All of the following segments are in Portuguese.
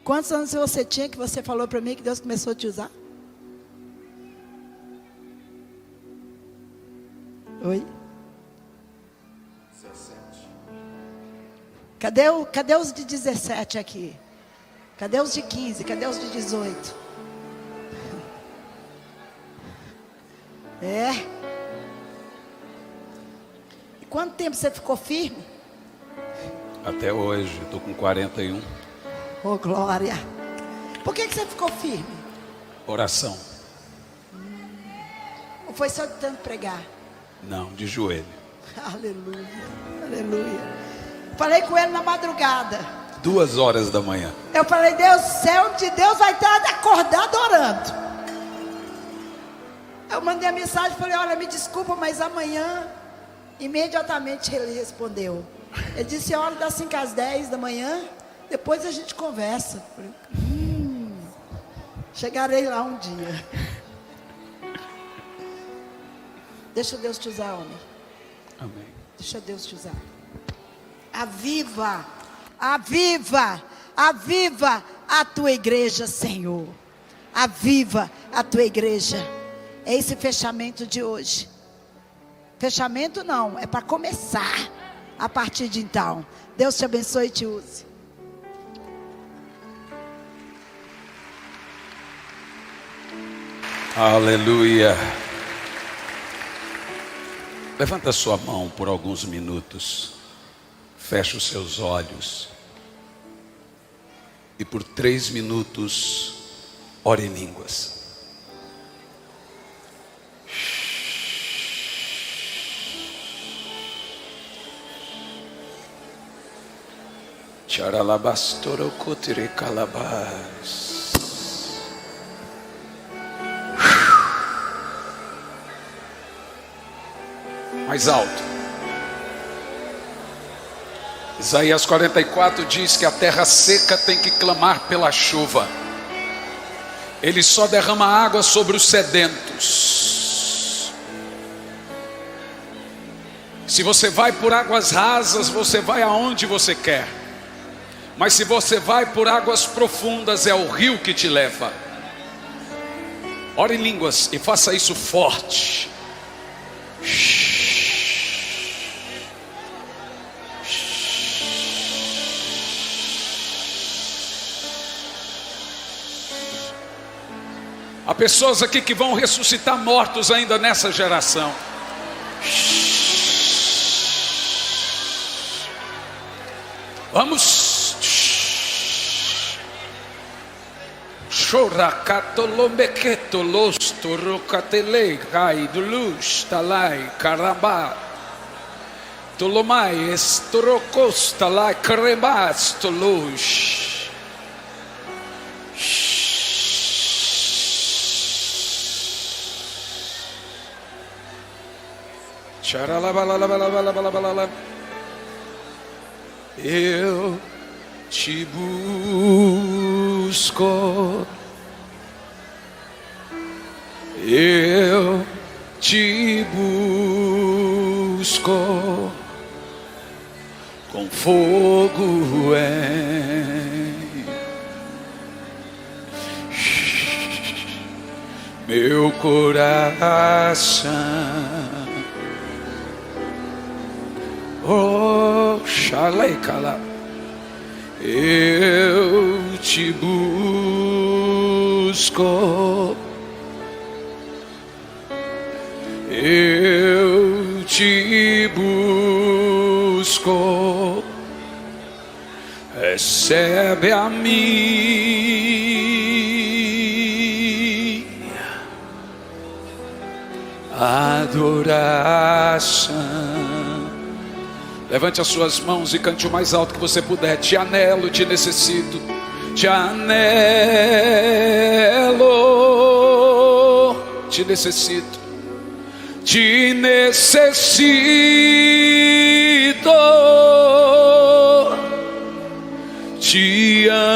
Quantos anos você tinha que você falou para mim que Deus começou a te usar? Oi? 17. Cadê os de 17 aqui? Cadê os de 15? Cadê os de 18? É. E quanto tempo você ficou firme? Até hoje, estou com 41. Oh, glória. Por que você ficou firme? Oração. Ou foi só de tanto pregar? Não, de joelho. Aleluia, aleluia. Falei com ele na madrugada. 2 horas da manhã. Eu falei, Deus, céu de Deus vai estar acordado orando. Eu mandei a mensagem, falei, olha, me desculpa, mas amanhã, imediatamente ele respondeu. Ele disse, olha, das 5 às 10 da manhã, depois a gente conversa. Falei, chegarei lá um dia. Deixa Deus te usar, homem. Amém. Deixa Deus te usar. Aviva, aviva, aviva a tua igreja, Senhor. Aviva a tua igreja. É esse fechamento de hoje. Fechamento não, é para começar. A partir de então. Deus te abençoe e te use. Aleluia. Levanta sua mão por alguns minutos. Feche os seus olhos. E por 3 minutos, ore em línguas. Charalabastoro cotire calabas. Mais alto. Isaías 44 diz que a terra seca tem que clamar pela chuva. Ele só derrama água sobre os sedentos. Se você vai por águas rasas, você vai aonde você quer. Mas se você vai por águas profundas, é o rio que te leva. Ore em línguas e faça isso forte. Há pessoas aqui que vão ressuscitar mortos ainda nessa geração. Vamos. Chorakatolomeketo losto rokatelei kai dulus talai karaba tolomai estorokos talai kremas tolus. Eu te busco, eu te busco com fogo em meu coração. Oh, xaleicala. Eu te busco, eu te busco, recebe a minha adoração. Levante as suas mãos e cante o mais alto que você puder. Te anelo, te necessito. Te anelo, te necessito. Te necessito. Te amo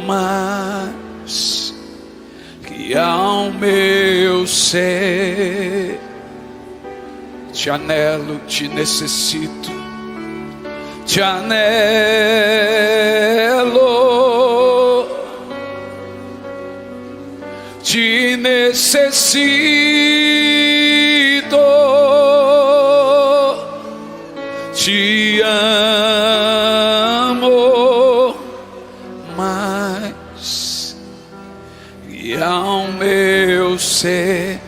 mais que ao meu ser. Te anelo, te necessito, te anelo, te necessito, te amo mais e ao meu ser.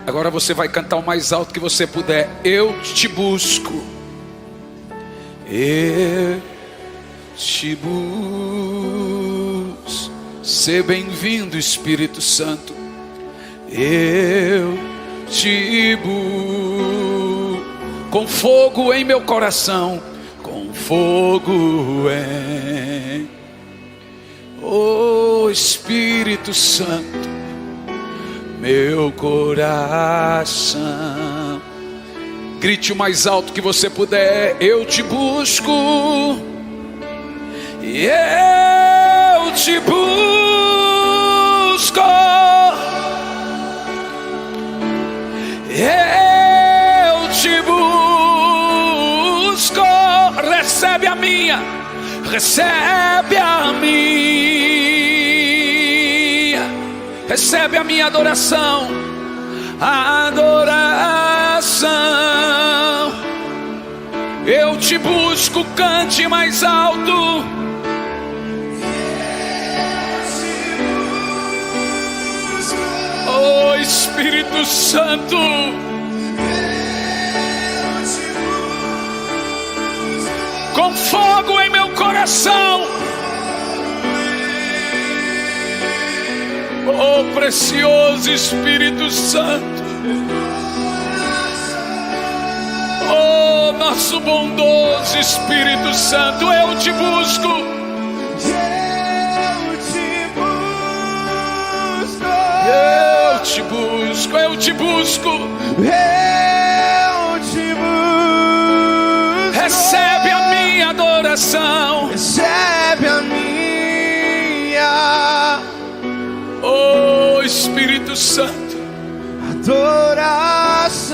Agora você vai cantar o mais alto que você puder. Eu te busco, eu te busco. Seja bem-vindo, Espírito Santo. Eu te busco, com fogo em meu coração, com fogo em, oh Espírito Santo, meu coração. Grite o mais alto que você puder. Eu te busco, eu te busco, eu te busco. Recebe a minha, recebe a minha, recebe a minha adoração, adoração. Eu te busco, cante mais alto. Oh Espírito Santo, com fogo em meu coração. Oh precioso Espírito Santo, oh nosso bondoso Espírito Santo, eu te busco. Eu te busco, eu te busco, eu te busco. Recebe a minha adoração, recebe a minha, oh Espírito Santo, adoração.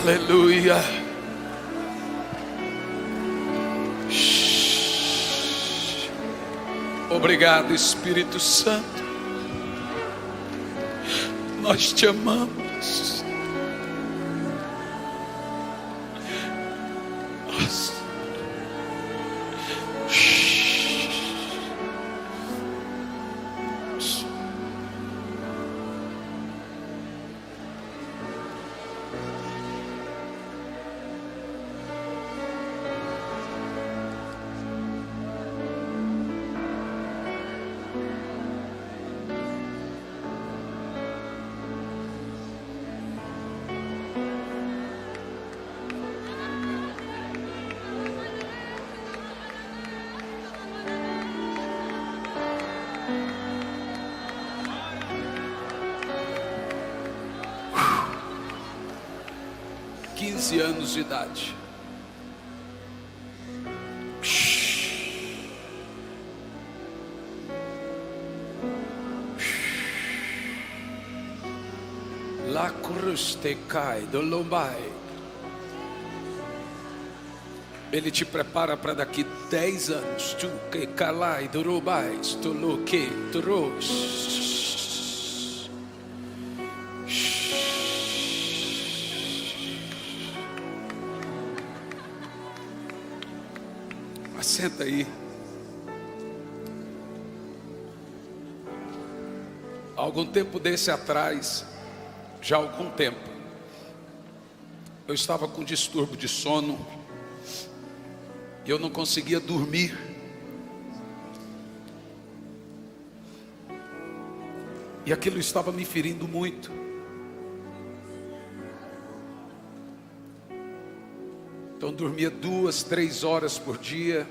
Aleluia. Obrigado, Espírito Santo. Nós te amamos. Nossa. 15 anos de idade. La cruz te cai do lombai. Ele te prepara para daqui 10 anos. Tu que calai do lombai, tu lo que trouxe. Senta aí. Algum tempo desse atrás, já há algum tempo, eu estava com distúrbio de sono e eu não conseguia dormir. E aquilo estava me ferindo muito. Então dormia 2, 3 horas por dia.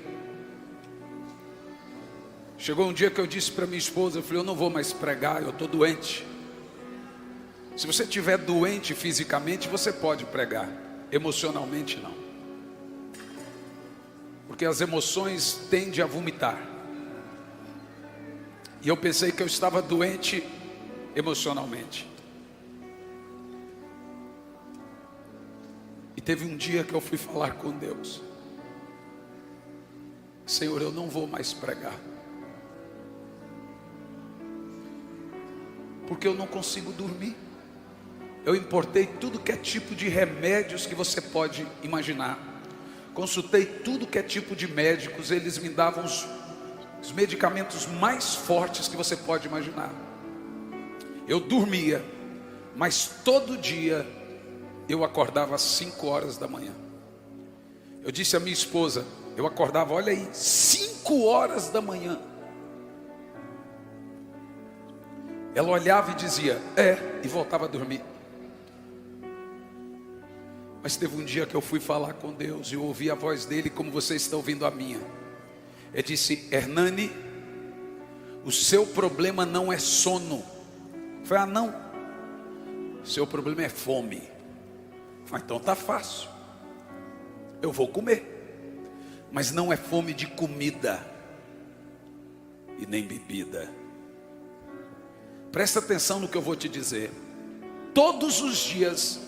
Chegou um dia que eu disse para minha esposa, eu falei, eu não vou mais pregar, eu estou doente. Se você estiver doente fisicamente, você pode pregar, emocionalmente não. Porque as emoções tendem a vomitar. E eu pensei que eu estava doente emocionalmente. E teve um dia que eu fui falar com Deus. Senhor, eu não vou mais pregar. Porque eu não consigo dormir. Eu importei tudo que é tipo de remédios que você pode imaginar. Consultei tudo que é tipo de médicos. Eles me davam os medicamentos mais fortes que você pode imaginar. Eu dormia, mas todo dia eu acordava às 5 horas da manhã. Eu disse à minha esposa, eu acordava, olha aí, 5 horas da manhã. Ela olhava e dizia, e voltava a dormir. Mas teve um dia que eu fui falar com Deus e eu ouvi a voz dele como você está ouvindo a minha. Ele disse, Hernani, o seu problema não é sono. Eu falei, não, o seu problema é fome. Eu falei, então tá fácil, eu vou comer. Mas não é fome de comida e nem bebida. Presta atenção no que eu vou te dizer. Todos os dias,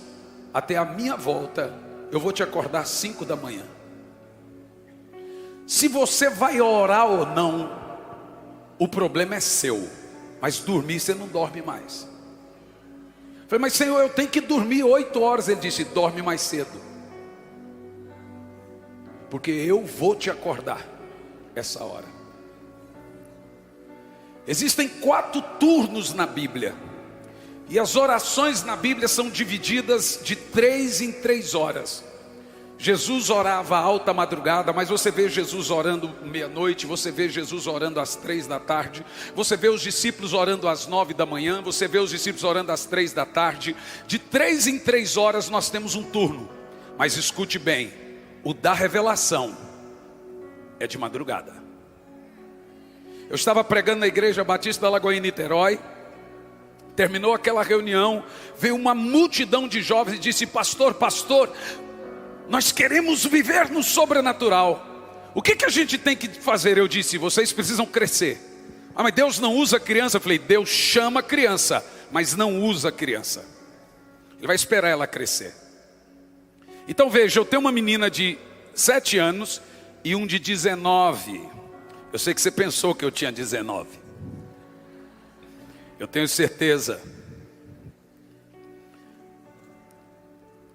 até a minha volta, eu vou te acordar às 5 da manhã. Se você vai orar ou não, o problema é seu. Mas dormir, você não dorme mais. Eu falei, mas Senhor, eu tenho que dormir 8 horas. Ele disse, dorme mais cedo. Porque eu vou te acordar essa hora. Existem 4 turnos na Bíblia. E as orações na Bíblia são divididas de 3 em 3 horas. Jesus orava à alta madrugada, mas você vê Jesus orando meia-noite, você vê Jesus orando às 3 da tarde, você vê os discípulos orando às 9 da manhã, você vê os discípulos orando às 3 da tarde. De 3 em 3 horas nós temos um turno. Mas escute bem, o da revelação é de madrugada. Eu estava pregando na Igreja Batista da Lagoinha, em Niterói. Terminou aquela reunião, veio uma multidão de jovens e disse, pastor, nós queremos viver no sobrenatural. O que a gente tem que fazer? Eu disse, vocês precisam crescer. Mas Deus não usa criança. Eu falei, Deus chama criança, mas não usa criança. Ele vai esperar ela crescer. Então veja, eu tenho uma menina de 7 anos e um de 19. Eu sei que você pensou que eu tinha 19. Eu tenho certeza.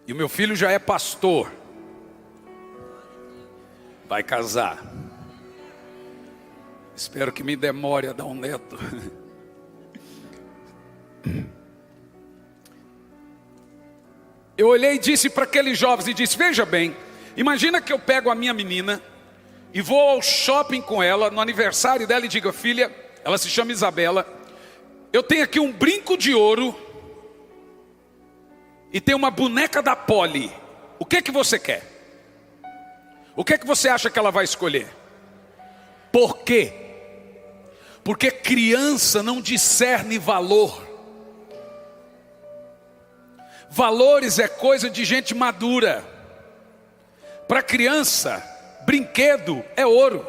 E o meu filho já é pastor. Vai casar. Espero que me demore a dar um neto. Eu olhei e disse para aqueles jovens e disse: veja bem, imagina que eu pego a minha menina e vou ao shopping com ela no aniversário dela e digo: filha, ela se chama Isabela, eu tenho aqui um brinco de ouro e tem uma boneca da Polly. O que é que você quer? O que é que você acha que ela vai escolher? Por quê? Porque criança não discerne valor. Valores é coisa de gente madura. Para criança, brinquedo é ouro.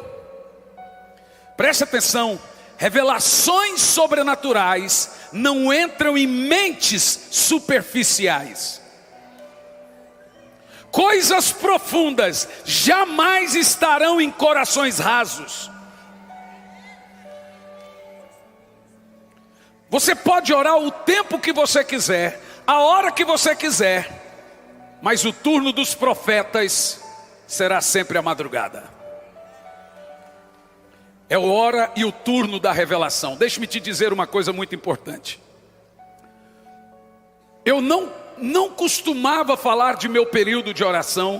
Preste atenção, revelações sobrenaturais não entram em mentes superficiais. Coisas profundas jamais estarão em corações rasos. Você pode orar o tempo que você quiser, a hora que você quiser, mas o turno dos profetas será sempre a madrugada. É a hora e o turno da revelação. Deixe-me te dizer uma coisa muito importante. Eu não costumava falar de meu período de oração.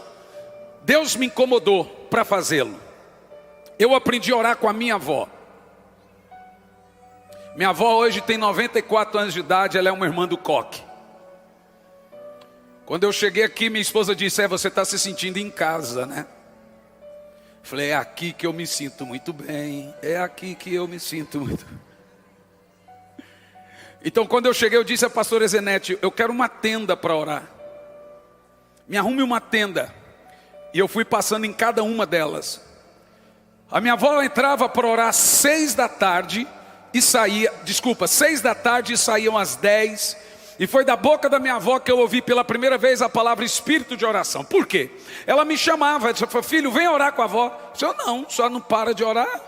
Deus me incomodou para fazê-lo. Eu aprendi a orar com a minha avó. Minha avó hoje tem 94 anos de idade, ela é uma irmã do coque. Quando eu cheguei aqui, minha esposa disse: você está se sentindo em casa, né? Falei: é aqui que eu me sinto muito bem. É aqui que eu me sinto muito. Então quando eu cheguei, eu disse à pastora Zenete: eu quero uma tenda para orar. Me arrume uma tenda. E eu fui passando em cada uma delas. A minha avó entrava para orar às 6 da tarde e saía, 6 da tarde e saíam às 10. E foi da boca da minha avó que eu ouvi pela primeira vez a palavra espírito de oração. Por quê? Ela me chamava, ela disse: filho, vem orar com a avó. Eu disse: não, só não para de orar.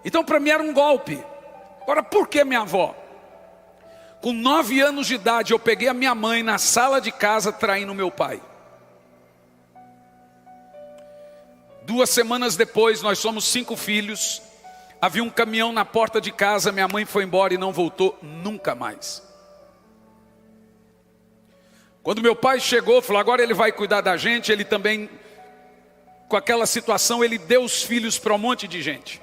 Então para mim era um golpe. Agora, por que minha avó? Com 9 anos de idade, eu peguei a minha mãe na sala de casa traindo meu pai. 2 semanas depois, nós somos 5 filhos. Havia um caminhão na porta de casa, minha mãe foi embora e não voltou nunca mais. Quando meu pai chegou, falou: agora ele vai cuidar da gente. Ele também, com aquela situação, ele deu os filhos para um monte de gente.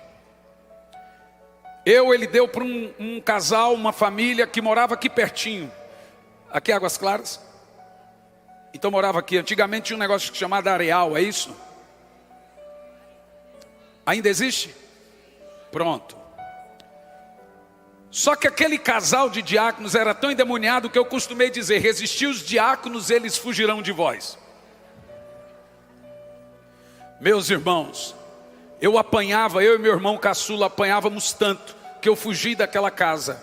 Ele deu para um casal, uma família que morava aqui pertinho. Aqui Águas Claras. Então morava aqui. Antigamente tinha um negócio chamado Areal, é isso? Ainda existe? Pronto. Só que aquele casal de diáconos era tão endemoniado que eu costumei dizer: resistir os diáconos, eles fugirão de vós. Meus irmãos, eu e meu irmão caçula apanhávamos tanto que eu fugi daquela casa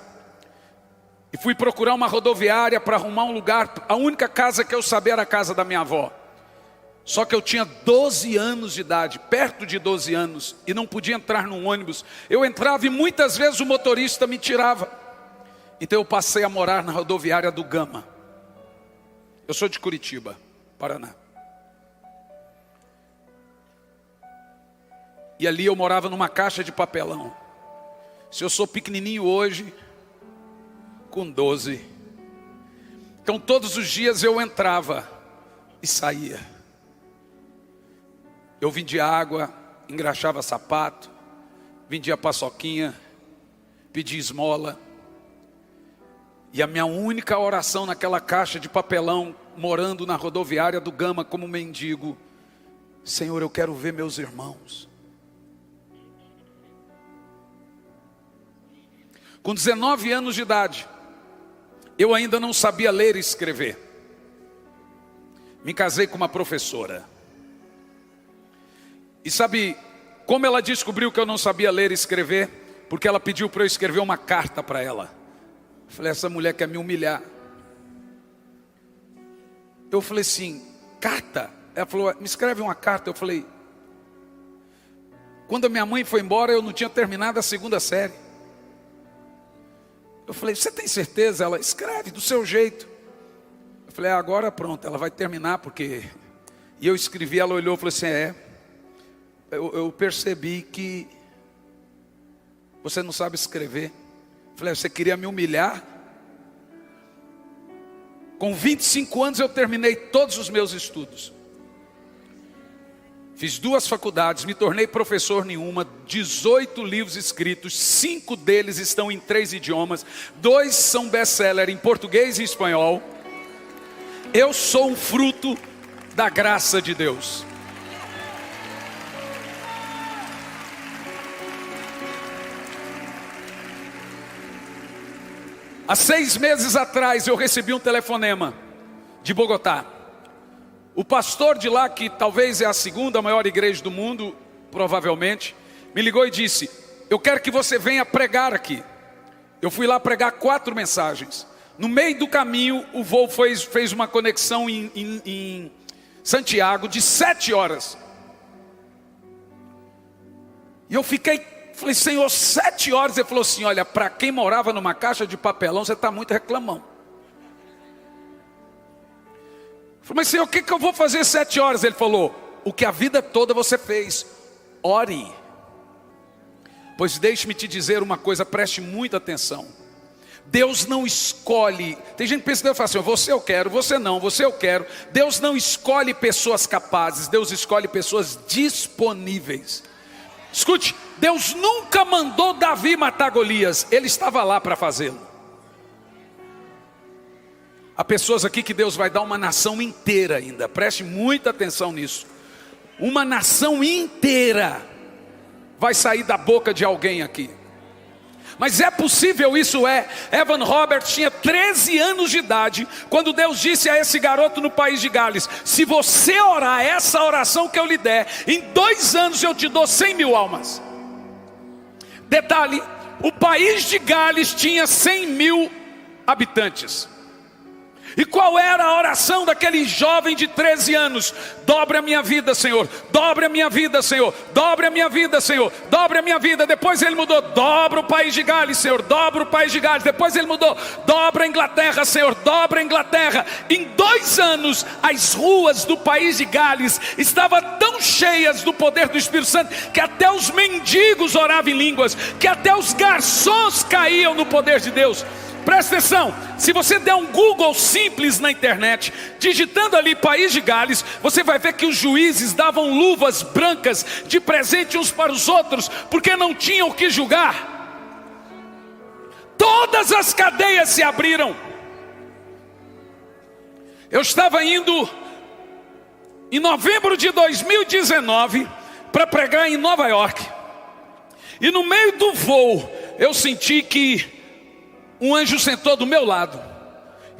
e fui procurar uma rodoviária para arrumar um lugar. A única casa que eu sabia era a casa da minha avó. Só que eu tinha 12 anos de idade, perto de 12 anos, e não podia entrar num ônibus. Eu entrava e muitas vezes o motorista me tirava. Então eu passei a morar na rodoviária do Gama. Eu sou de Curitiba, Paraná. E ali eu morava numa caixa de papelão. Se eu sou pequenininho hoje, com 12. Então todos os dias eu entrava e saía. Eu vendia água, engraxava sapato, vendia paçoquinha, pedia esmola. E a minha única oração naquela caixa de papelão, morando na rodoviária do Gama como mendigo: Senhor, eu quero ver meus irmãos. Com 19 anos de idade, eu ainda não sabia ler e escrever. Me casei com uma professora. E sabe como ela descobriu que eu não sabia ler e escrever? Porque ela pediu para eu escrever uma carta para ela. Eu falei: essa mulher quer me humilhar. eu falei assim, carta? Ela falou, me escreve uma carta. Eu falei, quando a minha mãe foi embora, eu não tinha terminado a 2ª série. Eu falei, você tem certeza? Ela, escreve do seu jeito. Eu falei, agora pronto, ela vai terminar, porque... E eu escrevi, ela olhou e falou assim, eu percebi que você não sabe escrever. Eu falei, você queria me humilhar? Com 25 anos eu terminei todos os meus estudos. Fiz 2 faculdades, me tornei professor em uma, 18 livros escritos, 5 deles estão em 3 idiomas, 2 são best-seller em português e espanhol. Eu sou um fruto da graça de Deus. Há 6 meses atrás eu recebi um telefonema de Bogotá. O pastor de lá, que talvez é a 2ª maior igreja do mundo, provavelmente, me ligou e disse, eu quero que você venha pregar aqui. Eu fui lá pregar 4 mensagens. No meio do caminho, o voo fez uma conexão em Santiago de 7 horas. E eu falei, Senhor, 7 horas. Ele falou assim, olha, para quem morava numa caixa de papelão, você está muito reclamão. Eu falei, mas Senhor, o que eu vou fazer 7 horas? Ele falou, o que a vida toda você fez, ore. Pois deixe-me te dizer uma coisa, preste muita atenção. Deus não escolhe, tem gente que pensa, Deus fala assim, você eu quero, você não, você eu quero. Deus não escolhe pessoas capazes, Deus escolhe pessoas disponíveis. Escute, Deus nunca mandou Davi matar Golias, ele estava lá para fazê-lo. Há pessoas aqui que Deus vai dar uma nação inteira ainda, preste muita atenção nisso. Uma nação inteira vai sair da boca de alguém aqui. Mas é possível, isso é. Evan Roberts tinha 13 anos de idade, quando Deus disse a esse garoto no país de Gales, se você orar essa oração que eu lhe der, em 2 anos eu te dou 100 mil almas. Detalhe, o país de Gales tinha 100 mil habitantes. E qual era a oração daquele jovem de 13 anos? Dobre a minha vida, Senhor. Dobre a minha vida, Senhor. Dobre a minha vida, Senhor. Dobre a minha vida. Depois ele mudou. Dobra o país de Gales, Senhor. Dobra o país de Gales. Depois ele mudou. Dobra a Inglaterra, Senhor. Dobra a Inglaterra. Em 2 anos, as ruas do país de Gales estavam tão cheias do poder do Espírito Santo, que até os mendigos oravam em línguas, que até os garçons caíam no poder de Deus. Presta atenção, se você der um Google simples na internet, digitando ali País de Gales, você vai ver que os juízes davam luvas brancas de presente uns para os outros, porque não tinham o que julgar. Todas as cadeias se abriram. Eu estava indo em novembro de 2019 para pregar em Nova York, e no meio do voo eu senti que um anjo sentou do meu lado,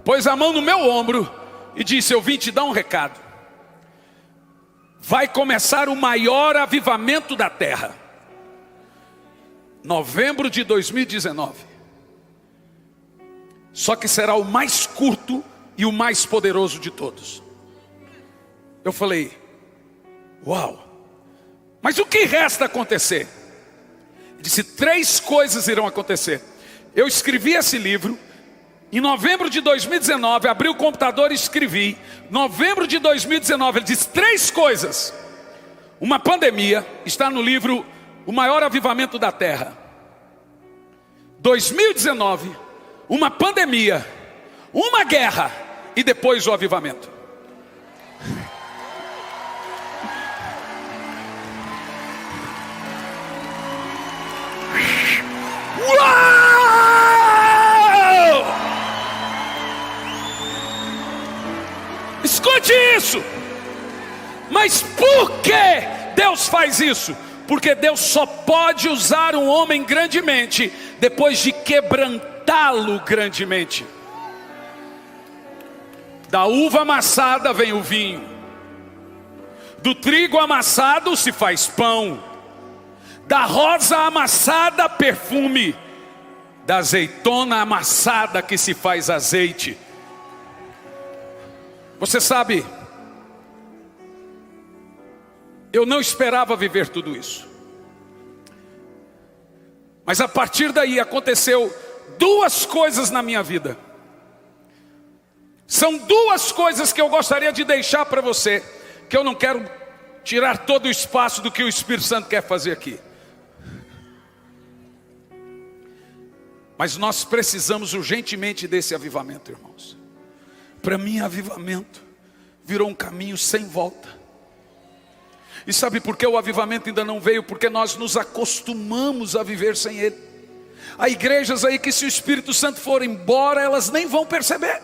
pôs a mão no meu ombro e disse, eu vim te dar um recado. Vai começar o maior avivamento da terra. Novembro de 2019. Só que será o mais curto e o mais poderoso de todos. Eu falei, uau, mas o que resta acontecer? Ele disse, 3 coisas irão acontecer. Eu escrevi esse livro, em novembro de 2019, abri o computador e escrevi, novembro de 2019, ele diz 3 coisas. Uma pandemia, está no livro O Maior Avivamento da Terra. 2019, uma pandemia, uma guerra e depois o avivamento. Uau! Escute isso. Mas por que Deus faz isso? Porque Deus só pode usar um homem grandemente depois de quebrantá-lo grandemente. Da uva amassada vem o vinho, do trigo amassado se faz pão, da rosa amassada perfume, da azeitona amassada que se faz azeite. Você sabe, eu não esperava viver tudo isso. Mas a partir daí aconteceu duas coisas na minha vida. São duas coisas que eu gostaria de deixar para você, que eu não quero tirar todo o espaço do que o Espírito Santo quer fazer aqui. Mas nós precisamos urgentemente desse avivamento, irmãos. Para mim, avivamento virou um caminho sem volta. E sabe por que o avivamento ainda não veio? Porque nós nos acostumamos a viver sem ele. Há igrejas aí que, se o Espírito Santo for embora, elas nem vão perceber.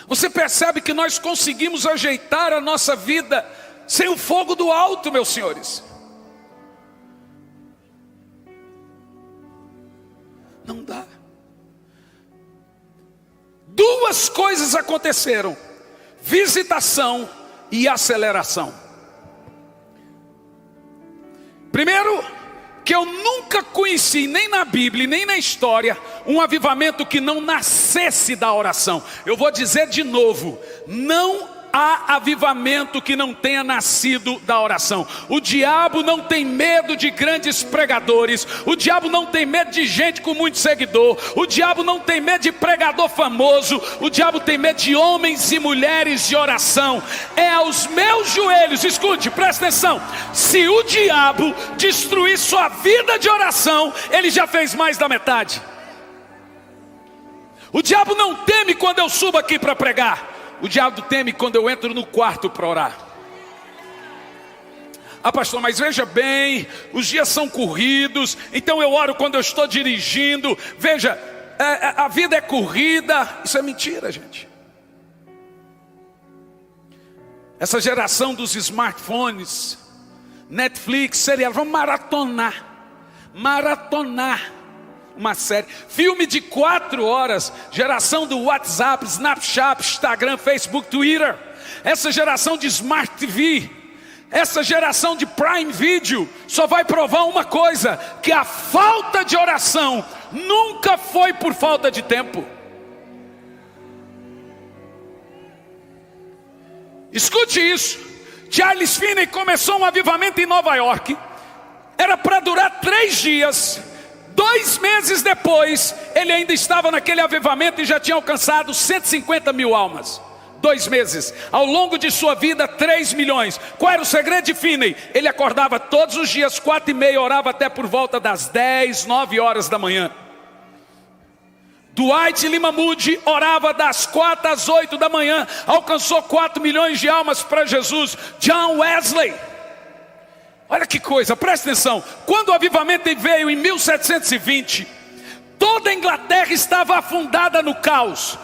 Você percebe que nós conseguimos ajeitar a nossa vida sem o fogo do alto, meus senhores? Não dá. Duas coisas aconteceram: visitação e aceleração. Primeiro, que eu nunca conheci, nem na Bíblia, nem na história, um avivamento que não nascesse da oração. Eu vou dizer de novo: não há avivamento que não tenha nascido da oração. O diabo não tem medo de grandes pregadores. O diabo não tem medo de gente com muito seguidor. O diabo não tem medo de pregador famoso. O diabo tem medo de homens e mulheres de oração. É aos meus joelhos, escute, presta atenção. Se o diabo destruir sua vida de oração, ele já fez mais da metade. O diabo não teme quando eu subo aqui para pregar. O diabo teme quando eu entro no quarto para orar. Ah, pastor, mas veja bem, os dias são corridos, então eu oro quando eu estou dirigindo. Veja, a vida é corrida. Isso é mentira, gente. Essa geração dos smartphones, Netflix, serial, vamos maratonar uma série, filme de 4 horas, geração do WhatsApp, Snapchat, Instagram, Facebook, Twitter, essa geração de Smart TV, essa geração de Prime Video, só vai provar uma coisa: que a falta de oração nunca foi por falta de tempo. Escute isso. Charles Finney começou um avivamento em Nova York, era para durar 3 dias. 2 meses depois, ele ainda estava naquele avivamento e já tinha alcançado 150 mil almas. 2 meses, ao longo de sua vida, 3 milhões. Qual era o segredo de Finney? Ele acordava todos os dias 4h30, orava até por volta das 10, 9 horas da manhã. Dwight Lima Moody orava das 4 às 8 da manhã, alcançou 4 milhões de almas para Jesus. John Wesley, olha que coisa, presta atenção. Quando o avivamento veio em 1720, toda a Inglaterra estava afundada no caos.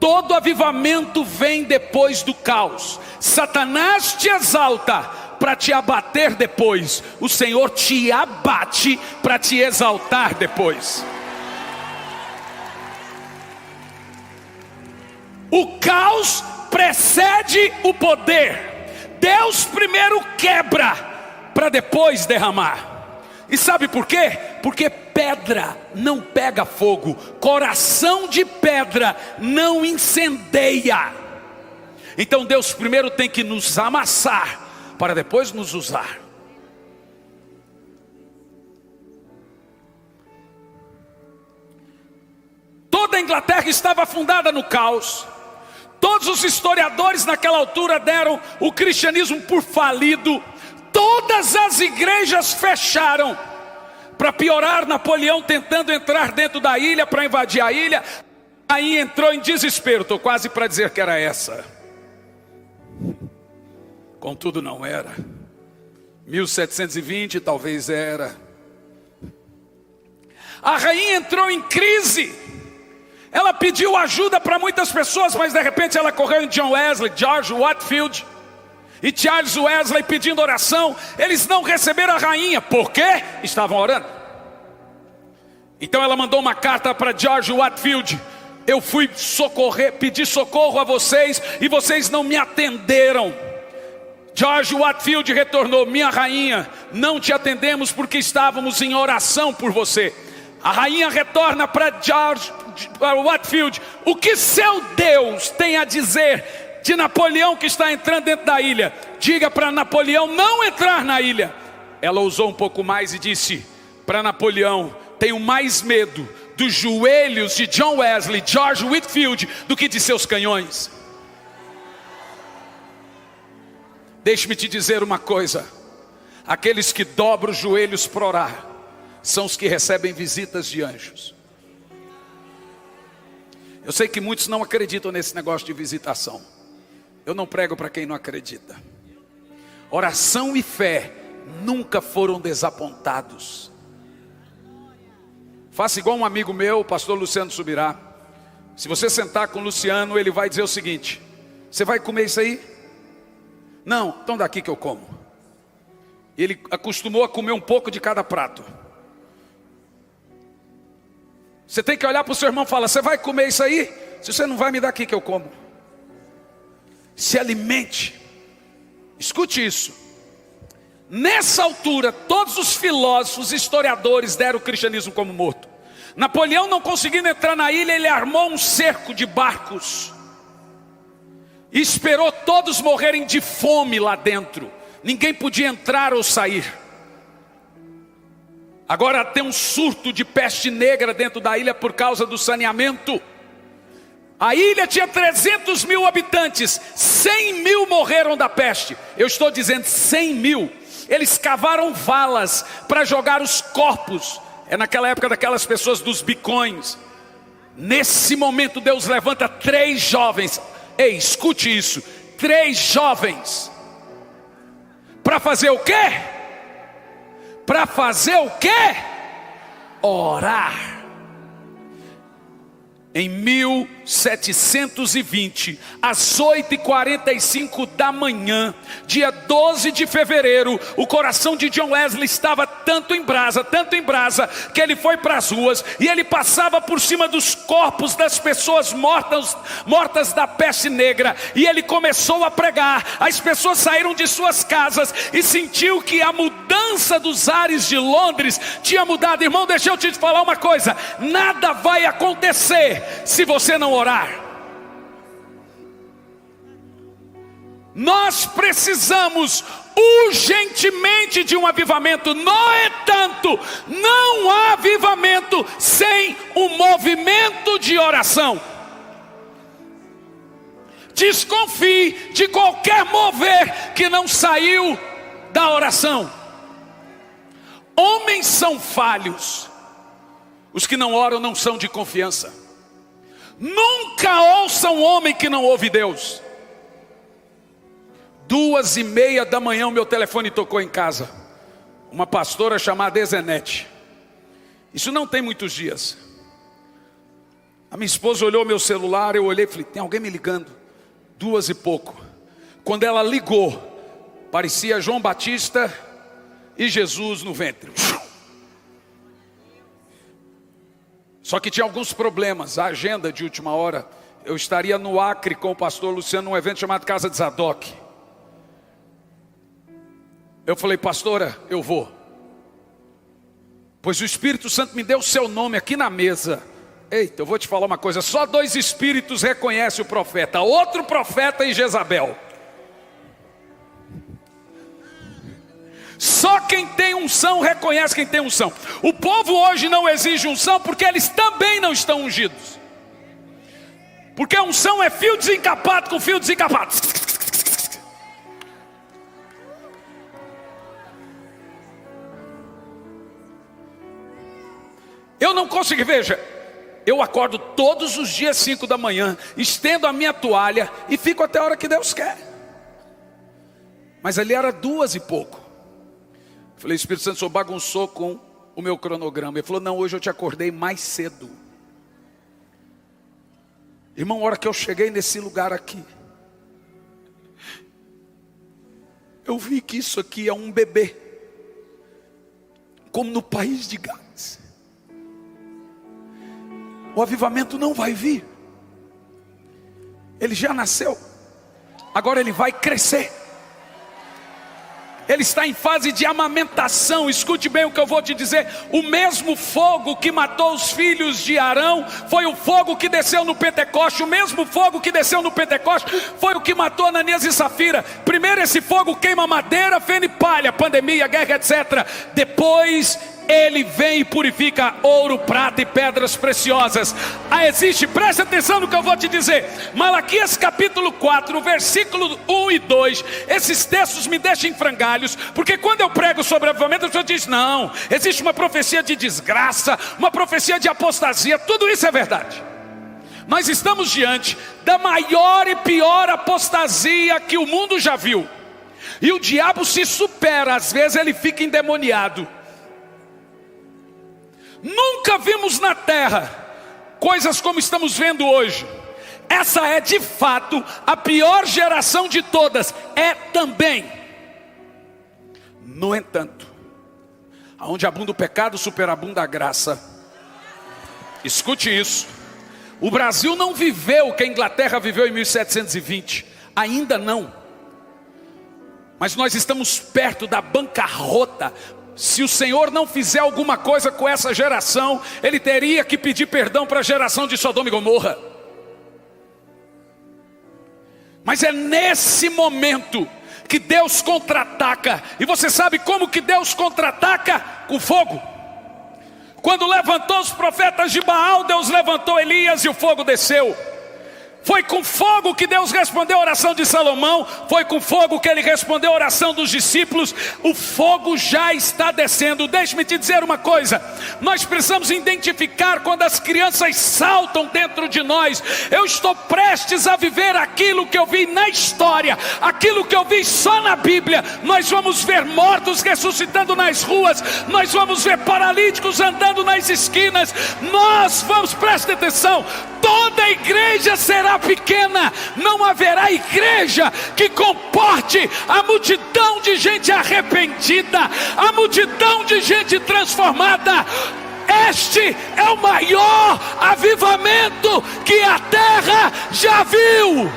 Todo avivamento vem depois do caos. Satanás te exalta para te abater depois. O Senhor te abate para te exaltar depois. O caos precede o poder. Deus primeiro quebra para depois derramar. E sabe por quê? Porque pedra não pega fogo, coração de pedra não incendeia. Então Deus primeiro tem que nos amassar para depois nos usar. Toda a Inglaterra estava afundada no caos. Todos os historiadores naquela altura deram o cristianismo por falido. Todas as igrejas fecharam. Para piorar, Napoleão tentando entrar dentro da ilha para invadir a ilha. Aí entrou em desespero. Estou quase para dizer que era essa. Contudo não era. 1720 talvez era. A rainha entrou em crise. Ela pediu ajuda para muitas pessoas, mas de repente ela correu em John Wesley, George Whitefield e Charles Wesley pedindo oração. Eles não receberam a rainha. Por quê? Estavam orando. Então ela mandou uma carta para George Whitefield: eu fui pedir socorro a vocês e vocês não me atenderam. George Whitefield retornou: minha rainha, não te atendemos porque estávamos em oração por você. A rainha retorna para Whitefield, o que seu Deus tem a dizer de Napoleão que está entrando dentro da ilha? Diga para Napoleão não entrar na ilha. Ela ousou um pouco mais e disse para Napoleão: tenho mais medo dos joelhos de John Wesley, George Whitefield, do que de seus canhões. Deixe-me te dizer uma coisa: aqueles que dobram os joelhos para orar são os que recebem visitas de anjos. Eu sei que muitos não acreditam nesse negócio de visitação. Eu não prego para quem não acredita. Oração e fé nunca foram desapontados. Faça igual um amigo meu, o pastor Luciano Subirá. Se você sentar com o Luciano, ele vai dizer o seguinte: você vai comer isso aí? Não, então daqui que eu como. Ele acostumou a comer um pouco de cada prato. Você tem que olhar para o seu irmão e falar: você vai comer isso aí? Se você não vai, me dar aqui que eu como. Se alimente. Escute isso. Nessa altura, todos os filósofos, historiadores deram o cristianismo como morto. Napoleão, não conseguindo entrar na ilha, ele armou um cerco de barcos e esperou todos morrerem de fome lá dentro. Ninguém podia entrar ou sair. Agora tem um surto de peste negra dentro da ilha por causa do saneamento. A ilha tinha 300 mil habitantes, 100 mil morreram da peste. Eu estou dizendo 100 mil. Eles cavaram valas para jogar os corpos. É naquela época daquelas pessoas dos bicões. Nesse momento Deus levanta 3 jovens. Ei, escute isso: 3 jovens. Para fazer o quê? Para fazer o quê? Orar. Em 1720, às 8h45 da manhã, dia 12 de fevereiro, o coração de John Wesley estava tanto em brasa, que ele foi para as ruas e ele passava por cima dos corpos das pessoas mortas da peste negra, e ele começou a pregar. As pessoas saíram de suas casas e sentiu que a mudança dos ares de Londres tinha mudado. Irmão, deixa eu te falar uma coisa: nada vai acontecer se você não orar. Nós precisamos urgentemente de um avivamento. No entanto, não há avivamento sem um movimento de oração. Desconfie de qualquer mover que não saiu da oração. Homens são falhos. Os que não oram não são de confiança. Nunca ouça um homem que não ouve Deus. 2h30 da manhã o meu telefone tocou em casa. Uma pastora chamada Ezenete. Isso não tem muitos dias. A minha esposa olhou meu celular, eu olhei e falei: tem alguém me ligando? 2 e pouco. Quando ela ligou, parecia João Batista e Jesus no ventre. Só que tinha alguns problemas. A agenda de última hora, eu estaria no Acre com o pastor Luciano num evento chamado Casa de Zadok. Eu falei: pastora, eu vou, pois o Espírito Santo me deu o seu nome aqui na mesa. Eita, eu vou te falar uma coisa: só 2 espíritos reconhecem o profeta, outro profeta e Jezabel. Só quem tem unção reconhece quem tem unção. O povo hoje não exige unção porque eles também não estão ungidos. Porque a unção é fio desencapado com fio desencapado. Eu não consigo, veja, eu acordo todos os dias 5 da manhã, estendo a minha toalha e fico até a hora que Deus quer. Mas ali era 2 e pouco. Falei: Espírito Santo, o senhor bagunçou com o meu cronograma. Ele falou: não, hoje eu te acordei mais cedo. Irmão, a hora que eu cheguei nesse lugar aqui, eu vi que isso aqui é um bebê, como no país de Gades. O avivamento não vai vir. Ele já nasceu. Agora ele vai crescer. ele está em fase de amamentação. Escute bem o que eu vou te dizer. O mesmo fogo que matou os filhos de Arão foi o fogo que desceu no Pentecoste. O mesmo fogo que desceu no Pentecoste foi o que matou Ananias e Safira. Primeiro esse fogo queima madeira, feno e palha, pandemia, guerra, etc. Depois ele vem e purifica ouro, prata e pedras preciosas. Preste atenção no que eu vou te dizer. Malaquias capítulo 4, versículo 1 e 2. Esses textos me deixam em frangalhos, porque quando eu prego sobre avivamento, a pessoa diz: não, existe uma profecia de desgraça, uma profecia de apostasia. Tudo isso é verdade. Nós estamos diante da maior e pior apostasia que o mundo já viu. E o diabo se supera, às vezes ele fica endemoniado. Nunca vimos na terra coisas como estamos vendo hoje. Essa é de fato a pior geração de todas. É também. No entanto, aonde abunda o pecado, superabunda a graça. Escute isso. O Brasil não viveu o que a Inglaterra viveu em 1720. Ainda não. Mas nós estamos perto da bancarrota. Se o Senhor não fizer alguma coisa com essa geração, Ele teria que pedir perdão para a geração de Sodoma e Gomorra. Mas é nesse momento que Deus contra-ataca. E você sabe como que Deus contra-ataca? Com fogo. Quando levantou os profetas de Baal, Deus levantou Elias e o fogo desceu. Foi com fogo que Deus respondeu a oração de Salomão. Foi com fogo que Ele respondeu a oração dos discípulos. O fogo já está descendo. Deixe-me te dizer uma coisa. Nós precisamos identificar quando as crianças saltam dentro de nós. Eu estou prestes a viver aquilo que eu vi na história. Aquilo que eu vi só na Bíblia. Nós vamos ver mortos ressuscitando nas ruas. Nós vamos ver paralíticos andando nas esquinas. Nós vamos, preste atenção. Toda a igreja será pequena. Não haverá igreja que comporte a multidão de gente arrependida, a multidão de gente transformada. Este é o maior avivamento que a terra já viu.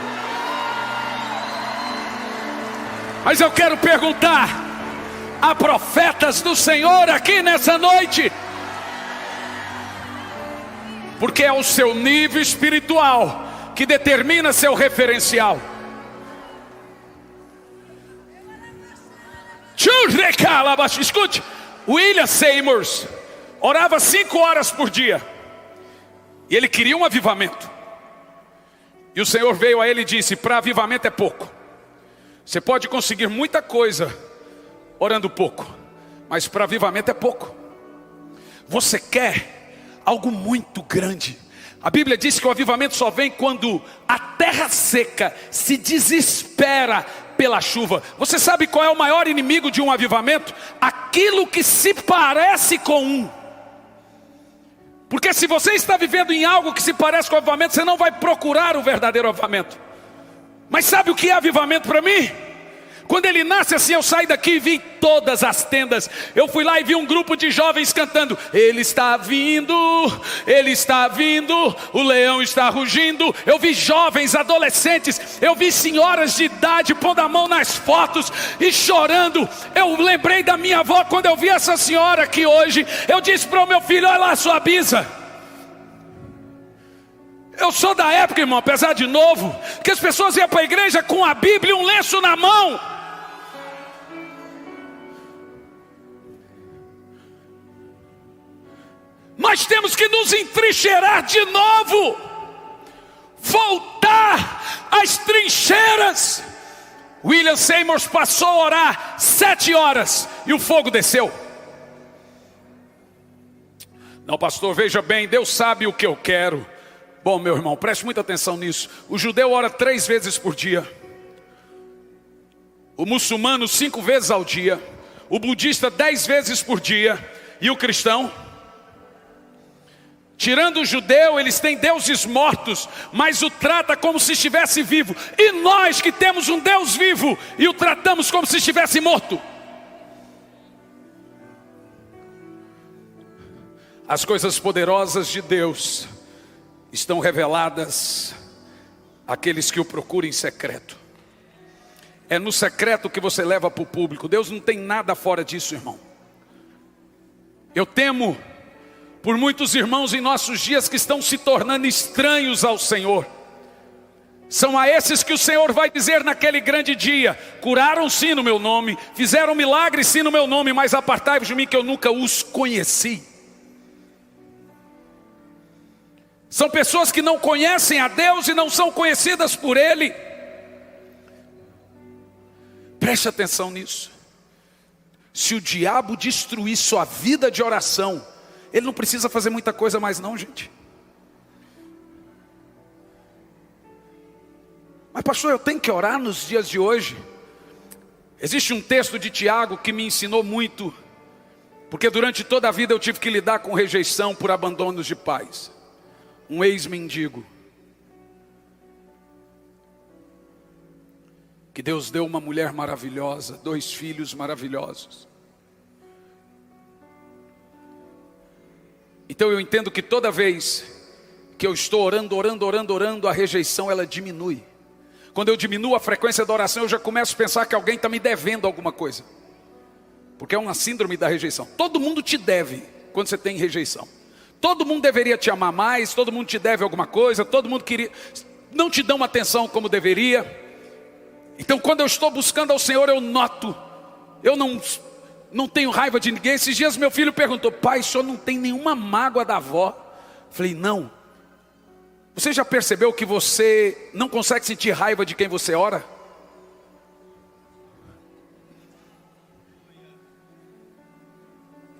Mas eu quero perguntar: há profetas do Senhor aqui nessa noite? Porque é o seu nível espiritual que determina seu referencial. Escute, William Seymour orava 5 horas por dia. E ele queria um avivamento. E o Senhor veio a ele e disse: para avivamento é pouco. Você pode conseguir muita coisa orando pouco, mas para avivamento é pouco. Você quer algo muito grande. A Bíblia diz que o avivamento só vem quando a terra seca se desespera pela chuva. Você sabe qual é o maior inimigo de um avivamento? Aquilo que se parece com um. Porque se você está vivendo em algo que se parece com o avivamento, você não vai procurar o verdadeiro avivamento. Mas sabe o que é avivamento para mim? Quando ele nasce assim, eu saí daqui e vi todas as tendas. Eu fui lá e vi um grupo de jovens cantando: Ele está vindo, o leão está rugindo. Eu vi jovens, adolescentes, eu vi senhoras de idade pondo a mão nas fotos e chorando. Eu lembrei da minha avó quando eu vi essa senhora aqui hoje. Eu disse para o meu filho: olha lá a sua bisa. Eu sou da época, irmão, apesar de novo, que as pessoas iam para a igreja com a Bíblia e um lenço na mão. Nós temos que nos entrincheirar de novo, voltar às trincheiras. William Seymour passou a orar 7 horas e o fogo desceu. Não, pastor, veja bem, Deus sabe o que eu quero. Bom, meu irmão, preste muita atenção nisso. O judeu ora 3 vezes por dia, o muçulmano 5 vezes ao dia, o budista 10 vezes por dia, e o cristão, tirando o judeu, eles têm deuses mortos, mas o trata como se estivesse vivo. E nós que temos um Deus vivo e o tratamos como se estivesse morto. As coisas poderosas de Deus estão reveladas àqueles que o procuram em secreto. é no secreto que você leva para o público. Deus não tem nada fora disso, irmão. Eu temo por muitos irmãos em nossos dias que estão se tornando estranhos ao Senhor. São a esses que o Senhor vai dizer naquele grande dia: curaram sim no meu nome, fizeram milagres sim no meu nome, mas apartai-vos de mim que eu nunca os conheci. São pessoas que não conhecem a Deus e não são conhecidas por Ele. Preste atenção nisso. Se o diabo destruir sua vida de oração, ele não precisa fazer muita coisa mais não, gente. Mas pastor, eu tenho que orar nos dias de hoje? Existe um texto de Tiago que me ensinou muito, porque durante toda a vida eu tive que lidar com rejeição por abandonos de pais. Um ex-mendigo, que Deus deu uma mulher maravilhosa, 2 filhos maravilhosos. Então eu entendo que toda vez que eu estou orando, a rejeição ela diminui. Quando eu diminuo a frequência da oração, eu já começo a pensar que alguém está me devendo alguma coisa. Porque é uma síndrome da rejeição. Todo mundo te deve quando você tem rejeição. Todo mundo deveria te amar mais, todo mundo te deve alguma coisa, todo mundo não te dão atenção como deveria. Então quando eu estou buscando ao Senhor, eu noto, eu não tenho raiva de ninguém. Esses dias meu filho perguntou: pai, o senhor não tem nenhuma mágoa da avó? Eu falei: não. Você já percebeu que você não consegue sentir raiva de quem você ora?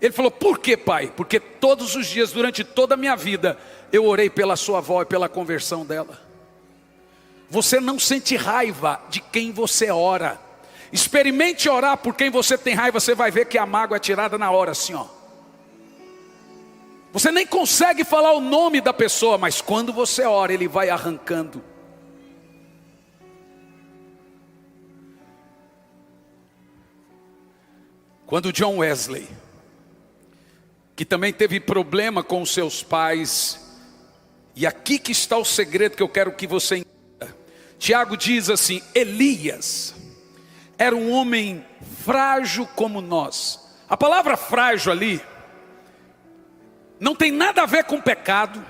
Ele falou: por quê, pai? Porque todos os dias, durante toda a minha vida, eu orei pela sua avó e pela conversão dela. Você não sente raiva de quem você ora. Experimente orar por quem você tem raiva, você vai ver que a mágoa é tirada na hora, assim ó. Você nem consegue falar o nome da pessoa, mas quando você ora, ele vai arrancando. Quando John Wesley, que também teve problema com os seus pais, e aqui que está o segredo que eu quero que você entenda. Tiago diz assim: Elias era um homem frágil como nós. A palavra frágil ali não tem nada a ver com pecado.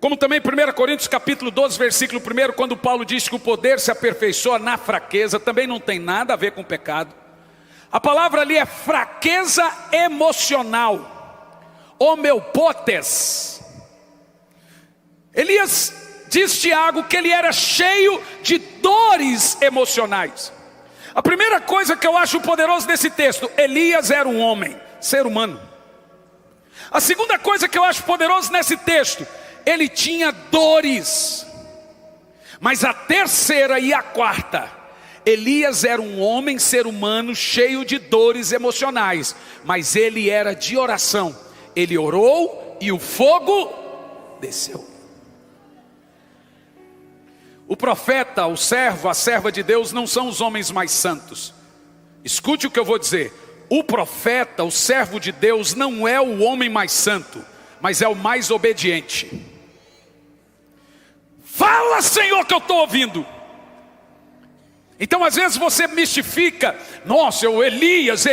Como também 1 Coríntios capítulo 12, versículo 1, quando Paulo diz que o poder se aperfeiçoa na fraqueza, também não tem nada a ver com pecado. A palavra ali é fraqueza emocional, homeopotes. Elias, diz Tiago, que ele era cheio de dores emocionais. A primeira coisa que eu acho poderoso nesse texto: Elias era um homem, ser humano. A segunda coisa que eu acho poderoso nesse texto: ele tinha dores. Mas a terceira e a quarta: Elias era um homem, ser humano, cheio de dores emocionais, mas ele era de oração. Ele orou e o fogo desceu. O profeta, o servo, a serva de Deus não são os homens mais santos. Escute o que eu vou dizer. O profeta, o servo de Deus, não é o homem mais santo, mas é o mais obediente. Fala, Senhor, que eu estou ouvindo. Então às vezes você mistifica: nossa, o Elias.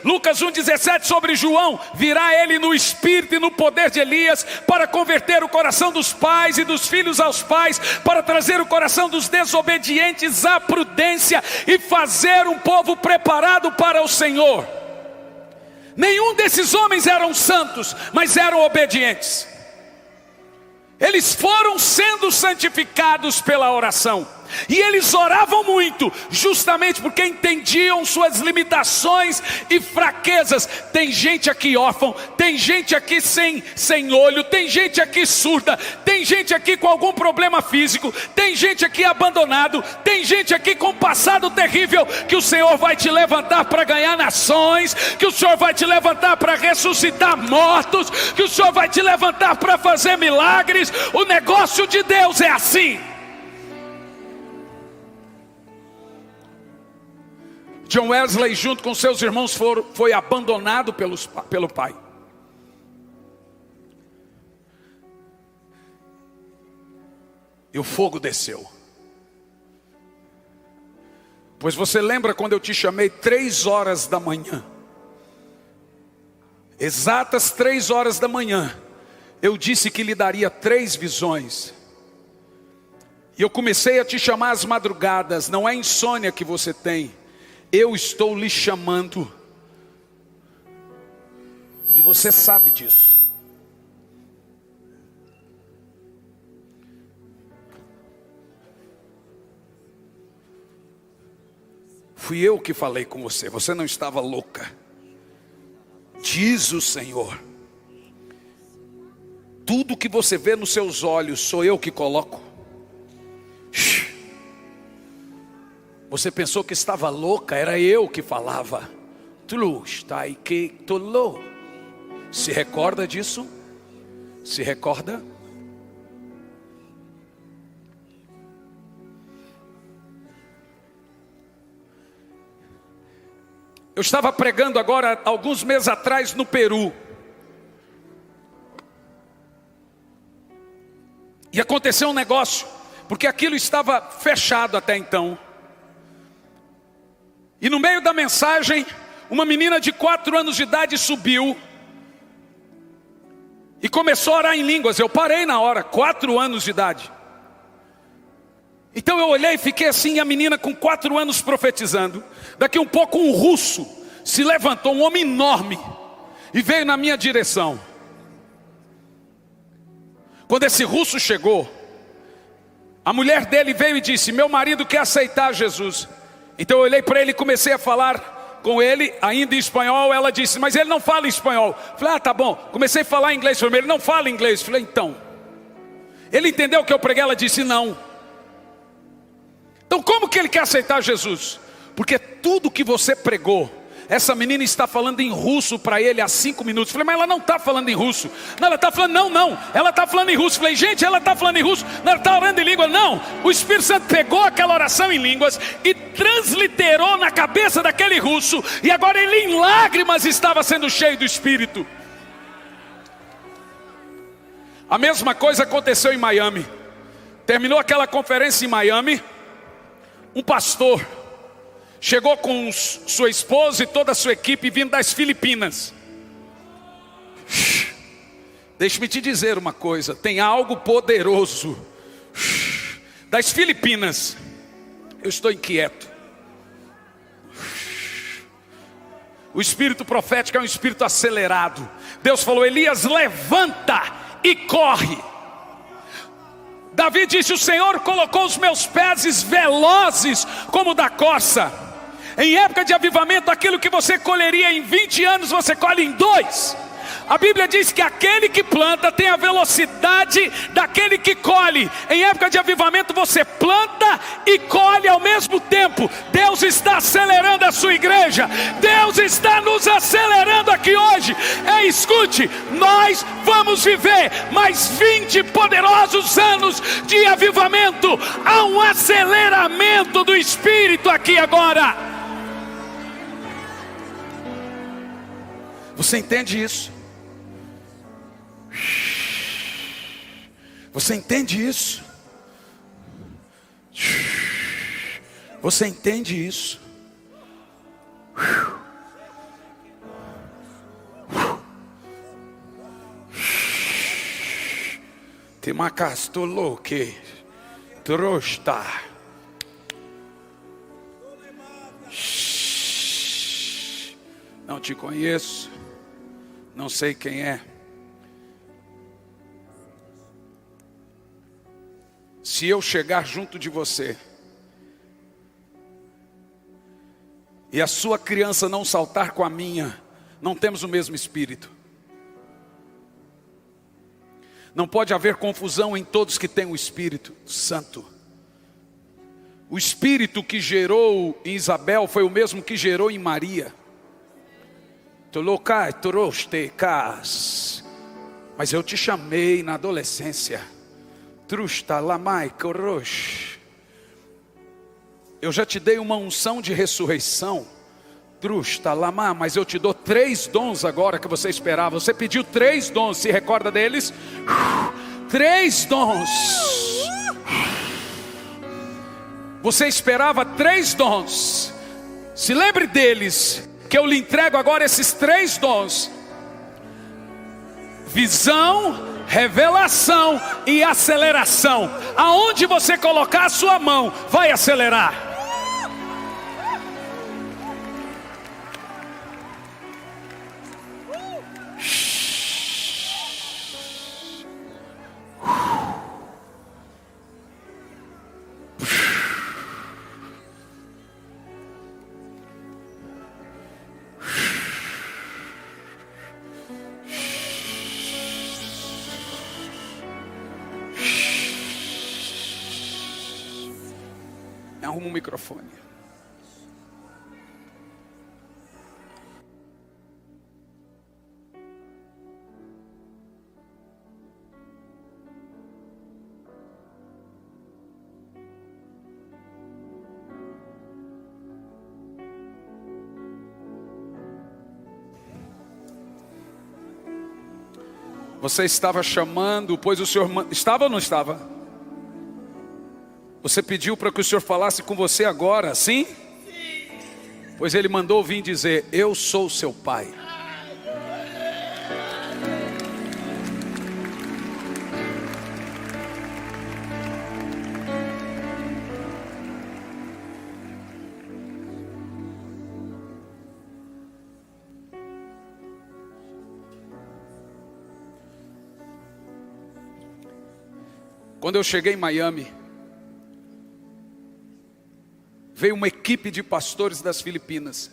Lucas 1,17 sobre João: virá ele no espírito e no poder de Elias, para converter o coração dos pais e dos filhos aos pais, para trazer o coração dos desobedientes à prudência e fazer um povo preparado para o Senhor. Nenhum desses homens eram santos, mas eram obedientes. Eles foram sendo santificados pela oração. E eles oravam muito, justamente porque entendiam suas limitações e fraquezas. Tem gente aqui órfão, tem gente aqui sem olho, tem gente aqui surda, tem gente aqui com algum problema físico, tem gente aqui abandonado, tem gente aqui com passado terrível, que o Senhor vai te levantar para ganhar nações, que o Senhor vai te levantar para ressuscitar mortos, que o Senhor vai te levantar para fazer milagres. O negócio de Deus é assim. John Wesley, junto com seus irmãos, foi abandonado pelo pai. E o fogo desceu. Pois você lembra quando eu te chamei 3 horas da manhã? Exatas 3 horas da manhã, eu disse que lhe daria 3 visões. E eu comecei a te chamar às madrugadas. Não é insônia que você tem, eu estou lhe chamando. E você sabe disso. Fui eu que falei com você, você não estava louca. Diz o Senhor. Tudo que você vê nos seus olhos, sou eu que coloco. Você pensou que estava louca, era eu que falava. Se recorda disso? Se recorda? Eu estava pregando agora, alguns meses atrás, no Peru. E aconteceu um negócio, porque aquilo estava fechado até então. E no meio da mensagem, uma menina de 4 anos de idade subiu e começou a orar em línguas. Eu parei na hora, 4 anos de idade. Então eu olhei e fiquei assim, a menina com 4 anos profetizando. Daqui um pouco um russo se levantou, um homem enorme, e veio na minha direção. Quando esse russo chegou, a mulher dele veio e disse: meu marido quer aceitar Jesus. Então eu olhei para ele e comecei a falar com ele, ainda em espanhol. Ela disse: mas ele não fala espanhol. Falei: ah, tá bom. Comecei a falar inglês. Falei: ele não fala inglês. Falei: então. Ele entendeu o que eu preguei? Ela disse: não. Então como que ele quer aceitar Jesus? Porque tudo que você pregou, essa menina está falando em russo para ele há 5 minutos. Falei: mas ela não está falando em russo. Não, ela está falando, não, ela está falando em russo. Falei: gente, ela está falando em russo. Não, ela está orando em língua. Não, o Espírito Santo pegou aquela oração em línguas e transliterou na cabeça daquele russo. E agora ele em lágrimas estava sendo cheio do Espírito. A mesma coisa aconteceu em Miami. Terminou aquela conferência em Miami. Um pastor chegou com sua esposa e toda a sua equipe vindo das Filipinas. Deixe-me te dizer uma coisa, tem algo poderoso das Filipinas. Eu estou inquieto. O espírito profético é um espírito acelerado. Deus falou: Elias, levanta e corre. Davi disse: o Senhor colocou os meus pés velozes como da corça. Em época de avivamento, aquilo que você colheria em 20 anos, você colhe em 2. A Bíblia diz que aquele que planta tem a velocidade daquele que colhe. Em época de avivamento, você planta e colhe ao mesmo tempo. Deus está acelerando a sua igreja. Deus está nos acelerando aqui hoje. Escute, nós vamos viver mais 20 poderosos anos de avivamento. Há um aceleramento do Espírito aqui agora. Você entende isso? Você entende isso? Você entende isso? Te macastolo que trosta. Não te conheço. Não sei quem é. Se eu chegar junto de você e a sua criança não saltar com a minha, não temos o mesmo espírito. Não pode haver confusão em todos que têm o Espírito Santo. O Espírito que gerou em Isabel foi o mesmo que gerou em Maria. Mas eu te chamei na adolescência. Eu já te dei uma unção de ressurreição. Mas eu te dou 3 dons agora que você esperava. Você pediu 3 dons, se recorda deles? 3 dons. Você esperava 3 dons. Se lembre deles, que eu lhe entrego agora esses 3 dons: visão, revelação e aceleração. Aonde você colocar a sua mão, vai acelerar. Arruma um microfone. Você estava chamando, pois o Senhor estava ou não estava? Você pediu para que o Senhor falasse com você agora, sim? Sim. Pois Ele mandou vir dizer: eu sou seu pai. Quando eu cheguei em Miami, veio uma equipe de pastores das Filipinas.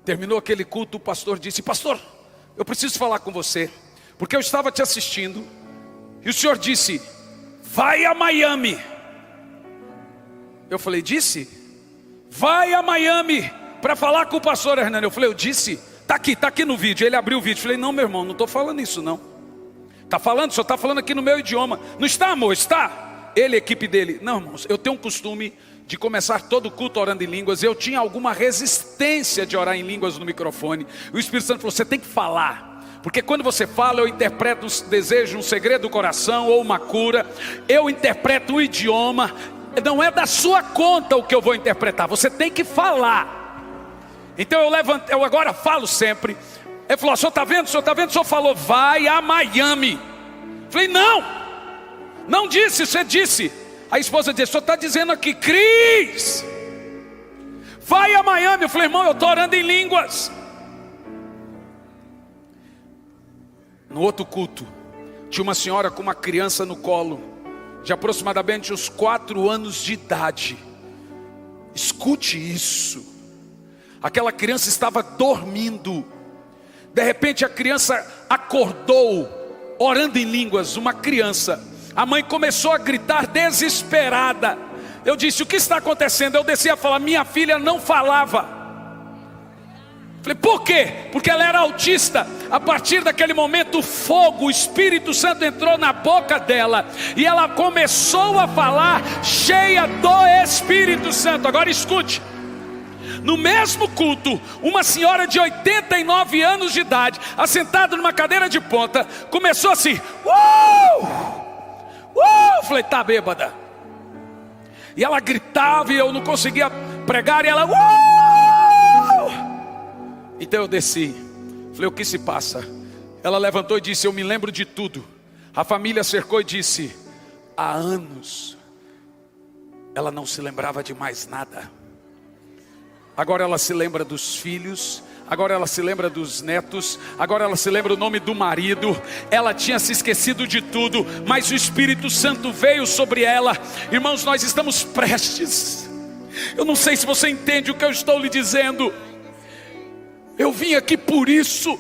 Terminou aquele culto, o pastor disse: pastor, eu preciso falar com você, porque eu estava te assistindo, e o senhor disse: vai a Miami. Eu falei: disse? Vai a Miami para falar com o pastor Hernani. Eu falei: eu disse? Está aqui no vídeo. Ele abriu o vídeo. Eu falei: não, meu irmão, não estou falando isso não. Está falando? O senhor está falando aqui no meu idioma. Não está, amor? Está? Ele, a equipe dele: não, irmãos, eu tenho um costume de começar todo o culto orando em línguas. Eu tinha alguma resistência de orar em línguas no microfone. O Espírito Santo falou: você tem que falar, porque quando você fala, eu interpreto um desejo, um segredo do coração ou uma cura. Eu interpreto o idioma. Não é da sua conta o que eu vou interpretar, você tem que falar. Então eu agora falo sempre. Ele falou: o senhor está vendo? O senhor está vendo? O senhor falou: vai a Miami. Eu falei: não disse, você disse. A esposa disse: o senhor está dizendo aqui, Cris, vai a Miami. Eu falei: irmão, eu estou orando em línguas. No outro culto, tinha uma senhora com uma criança no colo, de aproximadamente uns 4 anos de idade. Escute isso. Aquela criança estava dormindo. De repente a criança acordou, orando em línguas, uma criança. A mãe começou a gritar desesperada. Eu disse: o que está acontecendo? Eu desci a falar: minha filha não falava. Falei: por quê? Porque ela era autista. A partir daquele momento, o fogo, o Espírito Santo entrou na boca dela, e ela começou a falar cheia do Espírito Santo. Agora escute. No mesmo culto, uma senhora de 89 anos de idade, assentada numa cadeira de ponta, começou assim: falei: tá bêbada. E ela gritava e eu não conseguia pregar, e ela Então eu desci. Falei: o que se passa? Ela levantou e disse: eu me lembro de tudo. A família cercou e disse: há anos ela não se lembrava de mais nada. Agora ela se lembra dos filhos, agora ela se lembra dos netos, agora ela se lembra o nome do marido. Ela tinha se esquecido de tudo, mas o Espírito Santo veio sobre ela. Irmãos, nós estamos prestes. Eu não sei se você entende o que eu estou lhe dizendo. Eu vim aqui por isso,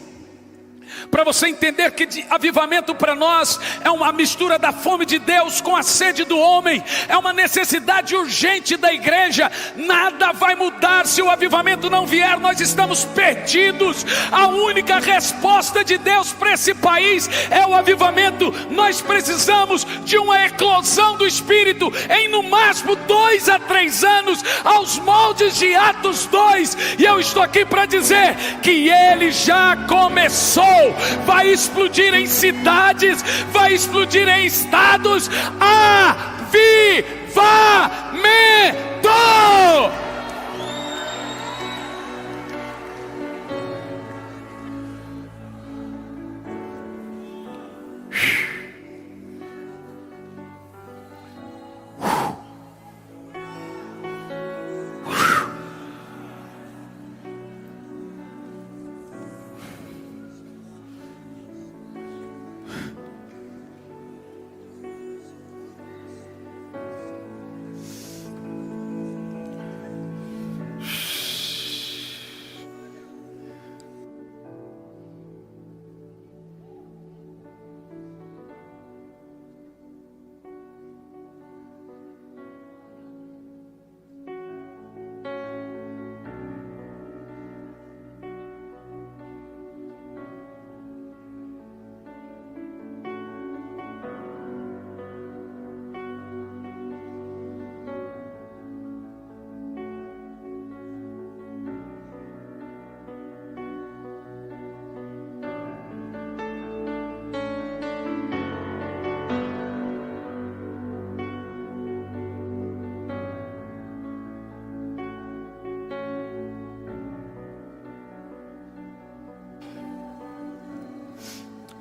para você entender que avivamento para nós é uma mistura da fome de Deus com a sede do homem. É uma necessidade urgente da igreja. Nada vai mudar se o avivamento não vier. Nós estamos perdidos. A única resposta de Deus para esse país é o avivamento. Nós precisamos de uma eclosão do Espírito em no máximo 2 a 3 anos, aos moldes de Atos 2. E eu estou aqui para dizer que ele já começou. Vai explodir em cidades, vai explodir em estados.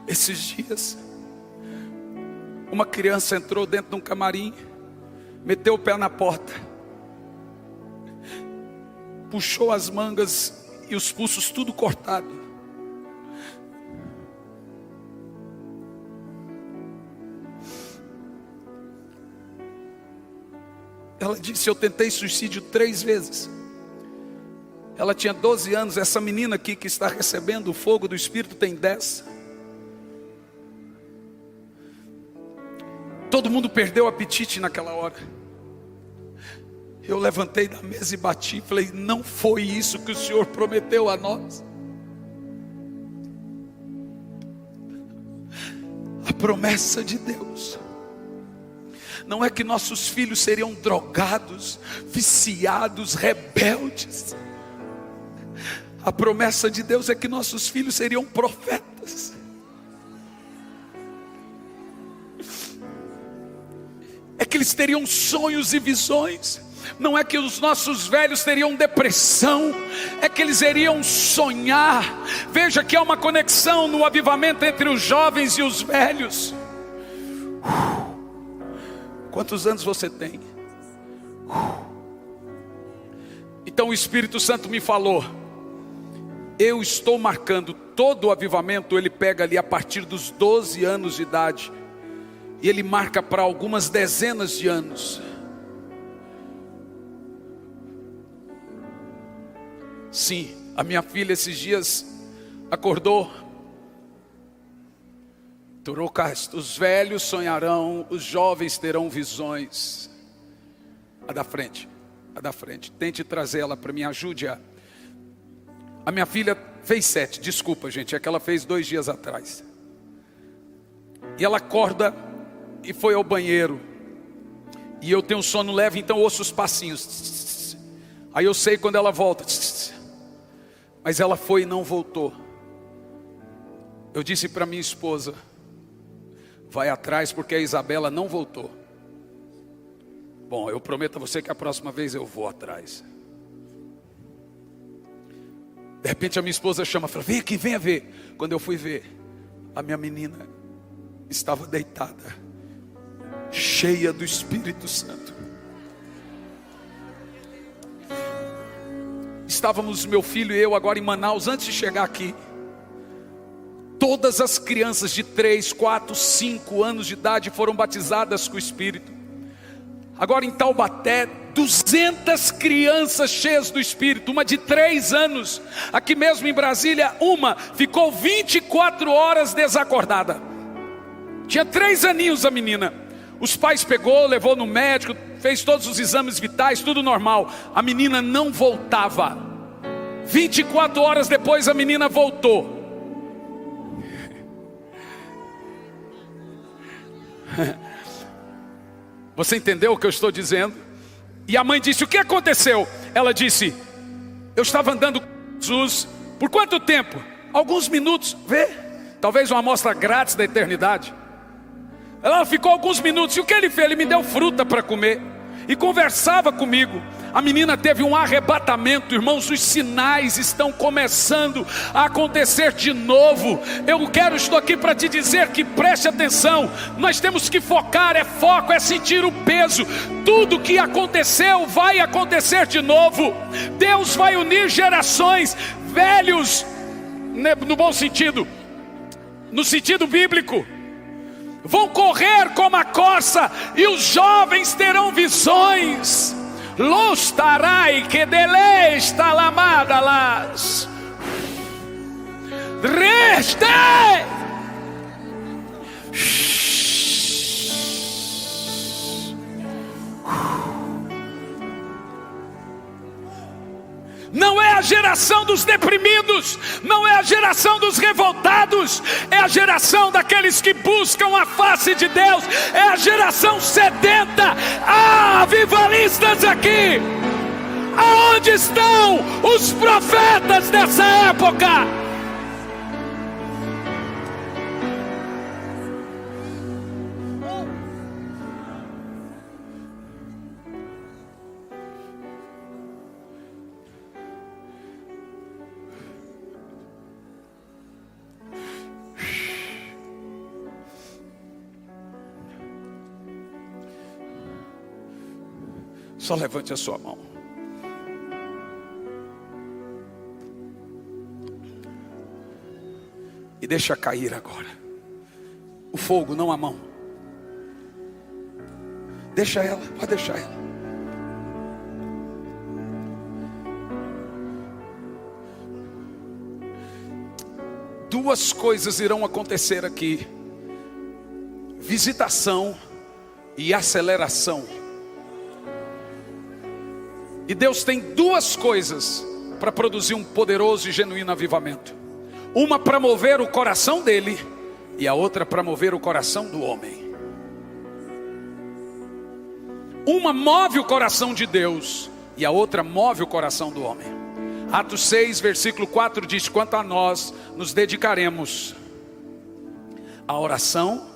Esses dias, uma criança entrou dentro de um camarim, meteu o pé na porta, puxou as mangas e os pulsos tudo cortado. Ela disse: eu tentei suicídio 3 vezes. Ela tinha 12 anos, essa menina aqui que está recebendo o fogo do Espírito tem 10. Todo mundo perdeu o apetite naquela hora. Eu levantei da mesa e bati, falei: não foi isso que o Senhor prometeu a nós. A promessa de Deus não é que nossos filhos seriam drogados, viciados, rebeldes. A promessa de Deus é que nossos filhos seriam profetas. É que eles teriam sonhos e visões. Não é que os nossos velhos teriam depressão, é que eles iriam sonhar. Veja que há uma conexão no avivamento entre os jovens e os velhos. Quantos anos você tem? Então o Espírito Santo me falou: eu estou marcando todo o avivamento. Ele pega ali a partir dos 12 anos de idade e ele marca para algumas dezenas de anos. Sim, a minha filha esses dias acordou. Os velhos sonharão, os jovens terão visões. A da frente, a da frente. Tente trazer ela para mim, ajude-a. A minha filha fez 7, desculpa gente, é que ela fez 2 dias atrás. E ela acorda e foi ao banheiro. E eu tenho sono leve, então ouço os passinhos. Aí eu sei quando ela volta. Mas ela foi e não voltou. Eu disse para minha esposa: vai atrás porque a Isabela não voltou. Bom, eu prometo a você que a próxima vez eu vou atrás. De repente a minha esposa chama, fala: vem aqui, venha ver. Quando eu fui ver, a minha menina estava deitada, cheia do Espírito Santo. Estávamos meu filho e eu agora em Manaus, antes de chegar aqui. Todas as crianças de 3, 4, 5 anos de idade foram batizadas com o Espírito. Agora em Taubaté, 200 crianças cheias do Espírito. Uma de 3 anos, aqui mesmo em Brasília, uma ficou 24 horas desacordada. Tinha 3 aninhos a menina. Os pais pegou, levou no médico, fez todos os exames vitais, tudo normal. A menina não voltava. 24 horas depois a menina voltou. Você entendeu o que eu estou dizendo? E a mãe disse: o que aconteceu? Ela disse: eu estava andando com Jesus. Por quanto tempo? Alguns minutos. Vê, talvez uma amostra grátis da eternidade. Ela ficou alguns minutos, e o que ele fez? Ele me deu fruta para comer, e conversava comigo. A menina teve um arrebatamento, irmãos, os sinais estão começando a acontecer de novo. Estou aqui para te dizer que preste atenção, nós temos que focar, é foco, é sentir o peso. Tudo que aconteceu vai acontecer de novo. Deus vai unir gerações, velhos, no bom sentido, no sentido bíblico, vão correr como a corça, e os jovens terão visões. Los tarai que deles talamada las reste. Não é a geração dos deprimidos, não é a geração dos revoltados, é a geração daqueles que buscam a face de Deus, é a geração sedenta. Há avivalistas aqui. Aonde estão os profetas dessa época? Só levante a sua mão. E deixa cair agora. O fogo, não a mão. Deixa ela, pode deixar ela. Duas coisas irão acontecer aqui: visitação e aceleração. E Deus tem duas coisas para produzir um poderoso e genuíno avivamento. Uma para mover o coração dele, e a outra para mover o coração do homem. Uma move o coração de Deus, e a outra move o coração do homem. Atos 6, versículo 4 diz: quanto a nós, nos dedicaremos à oração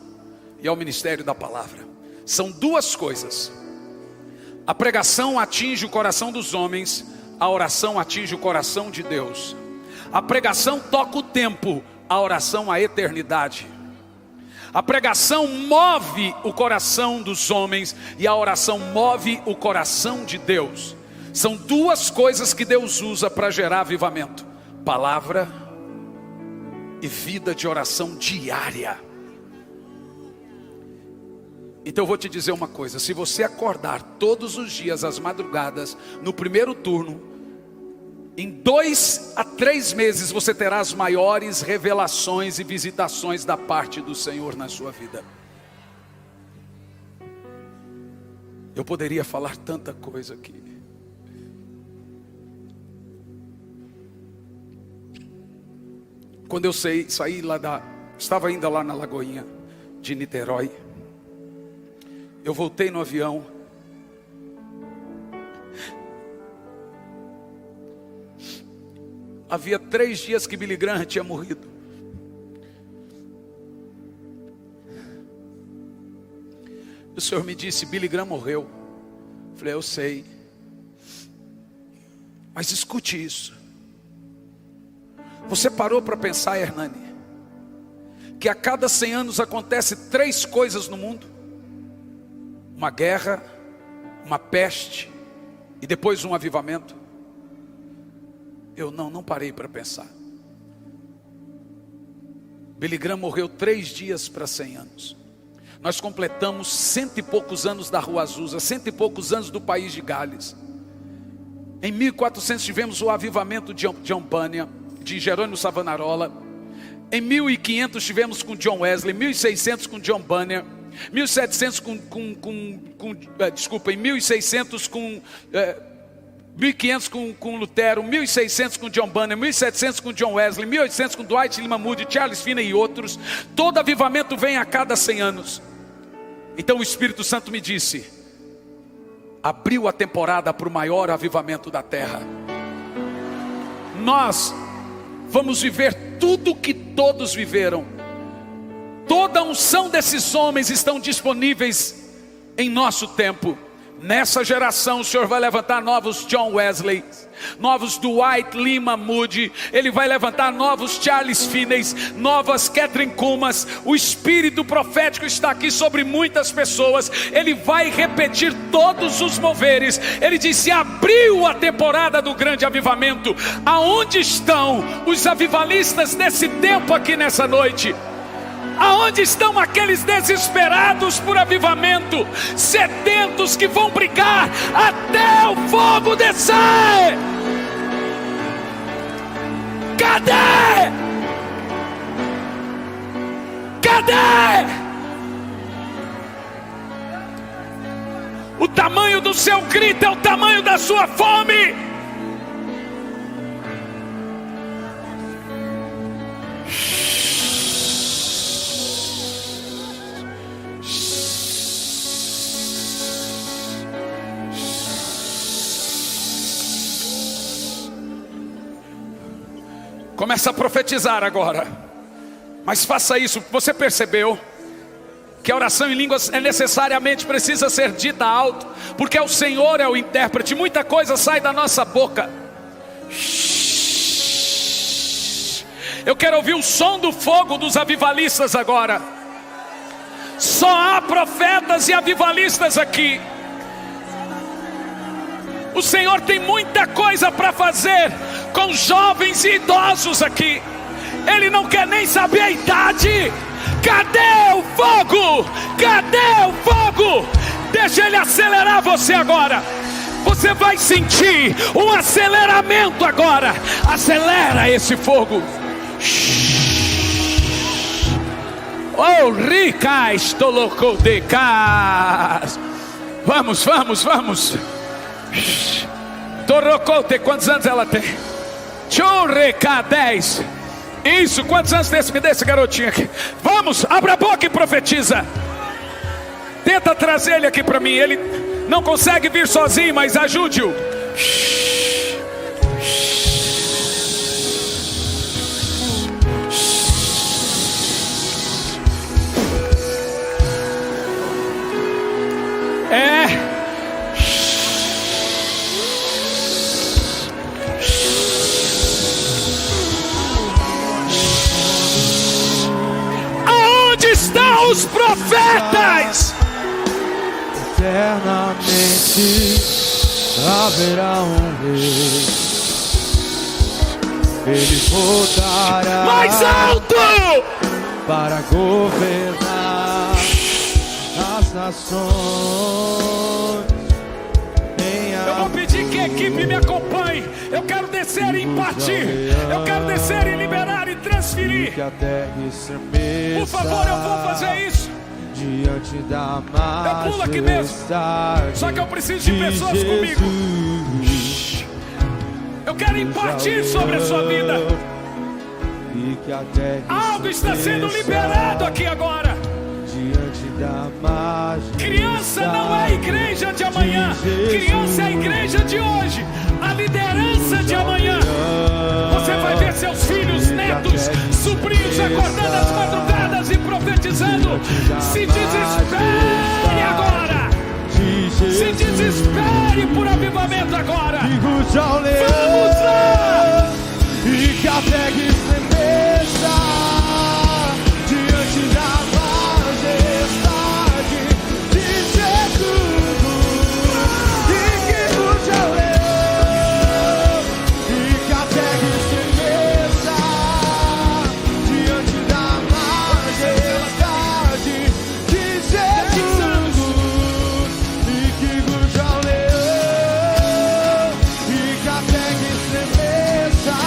e ao ministério da palavra. São duas coisas. A pregação atinge o coração dos homens, a oração atinge o coração de Deus. A pregação toca o tempo, a oração a eternidade. A pregação move o coração dos homens, e a oração move o coração de Deus. São duas coisas que Deus usa para gerar avivamento: palavra e vida de oração diária. Então eu vou te dizer uma coisa: se você acordar todos os dias às madrugadas, no primeiro turno, em 2 a 3 meses você terá as maiores revelações e visitações da parte do Senhor na sua vida. Eu poderia falar tanta coisa aqui. Quando eu saí lá estava ainda lá na Lagoinha de Niterói. Eu voltei no avião. Havia 3 dias que Billy Graham tinha morrido. O Senhor me disse: Billy Graham morreu. Eu falei: eu sei. Mas escute isso. Você parou para pensar, Hernani, que a cada 100 anos acontece 3 coisas no mundo? Uma guerra, uma peste e depois um avivamento. Eu não parei para pensar. Billy Graham morreu 3 dias para 100 anos. Nós completamos 100 e poucos anos da Rua Azusa, 100 e poucos anos do país de Gales. Em 1400 tivemos o avivamento de John Bunyan, de Jerônimo Savonarola. Em 1500 tivemos com John Wesley, 1600 com John Bunyan, 1700 em 1600 com 1500 com Lutero, 1600 com John Bunyan, 1700 com John Wesley, 1800 com Dwight Lyman Moody, Charles Finney e outros. Todo avivamento vem a cada 100 anos. Então o Espírito Santo me disse: abriu a temporada para o maior avivamento da terra. Nós vamos viver tudo que todos viveram. toda a unção desses homens estão disponíveis em nosso tempo. Nessa geração o Senhor vai levantar novos John Wesley, novos Dwight Lima Moody. Ele vai levantar novos Charles Finney, novas Catherine Kuhlman. O espírito profético está aqui sobre muitas pessoas. Ele vai repetir todos os moveres. Ele disse: abriu a temporada do grande avivamento. Aonde estão os avivalistas desse tempo aqui nessa noite? Aonde estão aqueles desesperados por avivamento, sedentos que vão brigar até o fogo descer? Cadê? Cadê? O tamanho do seu grito é o tamanho da sua fome. Começa a profetizar agora. Mas faça isso. Você percebeu que a oração em línguas necessariamente precisa ser dita alto, porque o Senhor é o intérprete. Muita coisa sai da nossa boca. Eu quero ouvir o som do fogo dos avivalistas agora. Só há profetas e avivalistas aqui. O Senhor tem muita coisa para fazer com jovens e idosos aqui. Ele não quer nem saber a idade. Cadê o fogo? Cadê o fogo? Deixa Ele acelerar você agora. Você vai sentir um aceleramento agora. Acelera esse fogo. Oh, rica, estou louco de casa. Vamos, vamos, vamos. Torocote, quantos anos ela tem? Churreca, 10. Isso, quantos anos desse? Me dê esse garotinho aqui. Vamos, abra a boca e profetiza. Tenta trazer ele aqui para mim. Ele não consegue vir sozinho, mas ajude-o. É. Aonde estão os profetas? Eternamente haverá um rei. Ele voltará Mais alto! para governar as nações. Eu vou pedir que a equipe me acompanhe. Eu quero descer e impartir. Eu quero descer e liberar e transferir. Que a terra estremeça. Por favor, eu vou fazer isso. Diante da Eu pulo aqui mesmo. Só que eu preciso de pessoas comigo. Eu quero impartir sobre a sua vida. E que a terra Algo está sendo liberado aqui agora. diante da majestade. Criança não é a igreja de amanhã. Criança é a igreja de hoje. A liderança de amanhã. Você vai ver seus filhos, netos, sobrinhos acordando às madrugadas e profetizando. Se desespere agora. Se desespere por avivamento agora. Vamos lá! E que a terra estremeça diante da majestade de Jesus. E que ruja o leão. E que a terra estremeça diante da majestade de Jesus. E que ruja o leão. E que a terra estremeça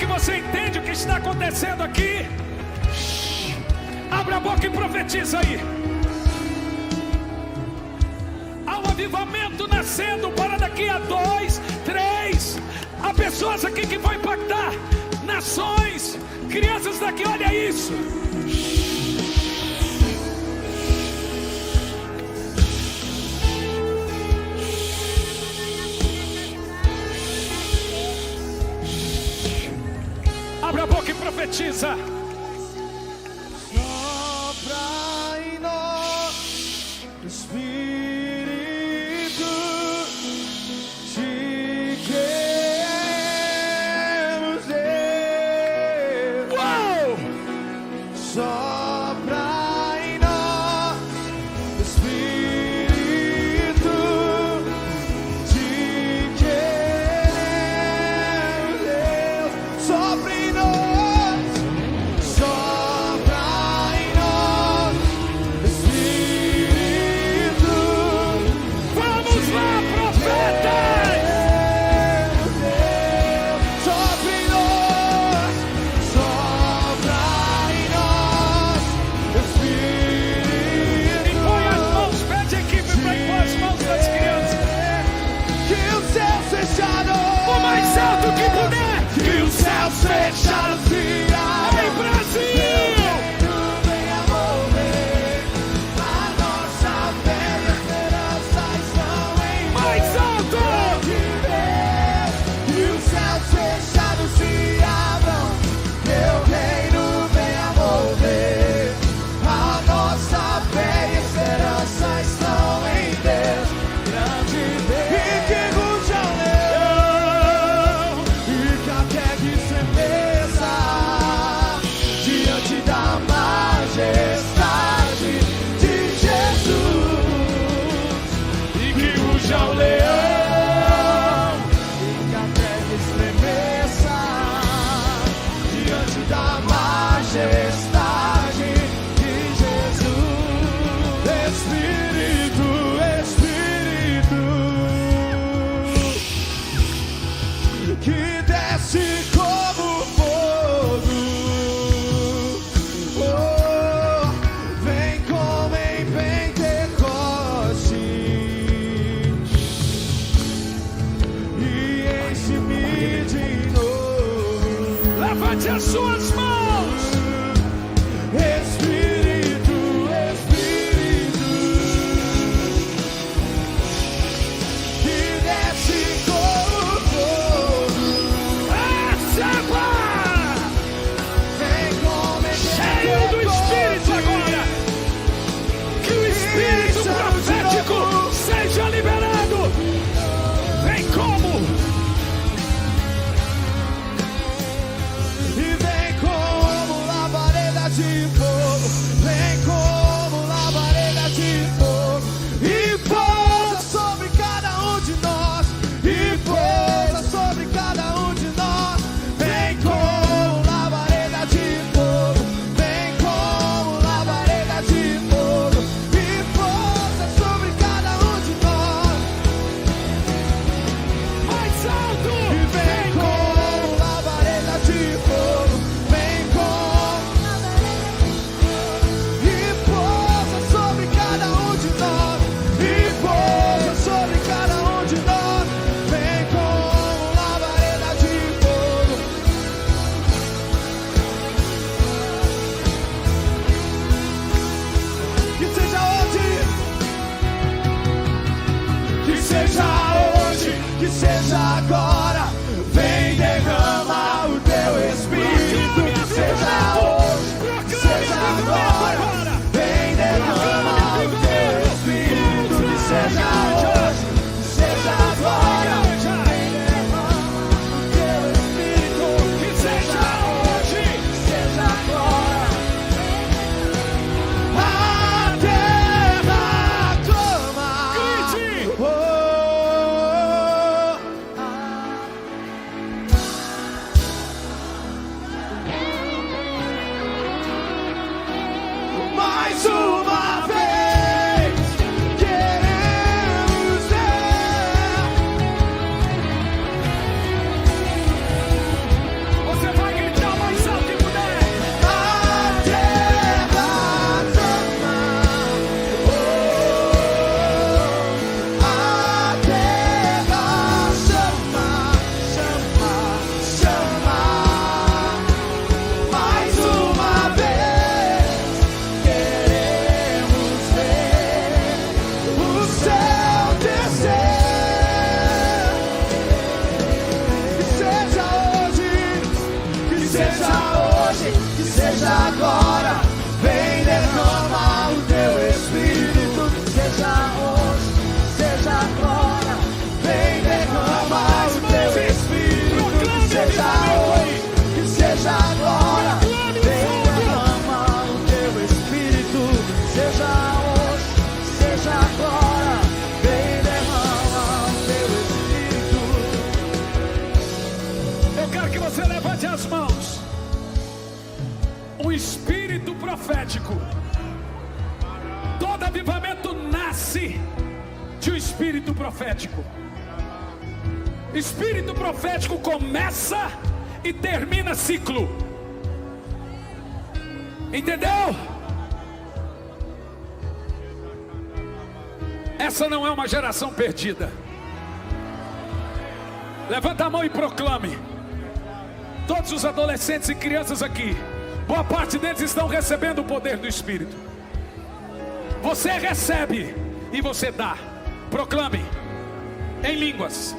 que você entende o que está acontecendo aqui, abra a boca e profetiza aí. Há um avivamento nascendo para daqui a 2, 3. Há pessoas aqui que vão impactar nações. Crianças daqui, olha isso. Abra a boca e profetiza. Sopra em nós, Espírito, te queremos ver. Uau! Sopra em nós, Espírito, te queremos, Deus. Sopra em nós, sopra em nós, Espírito. Vamos lá, profetas! Sopra em nós, Espírito. E põe as mãos, pede a equipe para impor as mãos das crianças. Que os céus fechados, O mais alto que puder. que os céus fechados se Amém, abram. Brasil! Venha mover a nossa fé e esperança estão em Mais alto! Deus. Que os céus fechados se abram, teu reino venha mover. A nossa fé e esperança estão em Deus, grande Deus. E que ruja o leão, e que até que estremeça diante da majestade de Jesus. E que ruja o leão. E que até que estremeça diante da majestade de Jesus. Espírito, Espírito, que desce como fogo. Oh, vem como em Pentecoste e enche-me de novo. Levante as suas mãos. Espírito, Espírito, que desce como fogo. Receba! Vem como em Cheio do Espírito agora. Que o Espírito profético seja liberado. Vem como? E vem como seja hoje, que seja agora. Vem derrama o teu Espírito, que seja hoje, seja agora. Vem derrama o teu Espírito, que seja hoje, que seja agora. Vem derrama o teu Espírito, seja hoje, seja agora. Vem derrama o teu Espírito. Eu quero que você levante as mãos. Um espírito profético. Todo avivamento nasce de um espírito profético. Espírito profético começa e termina ciclo. Entendeu? Essa não é uma geração perdida. Levanta a mão e proclame. Todos os adolescentes e crianças aqui, boa parte deles estão recebendo o poder do Espírito. Você recebe e você dá. Proclame em línguas.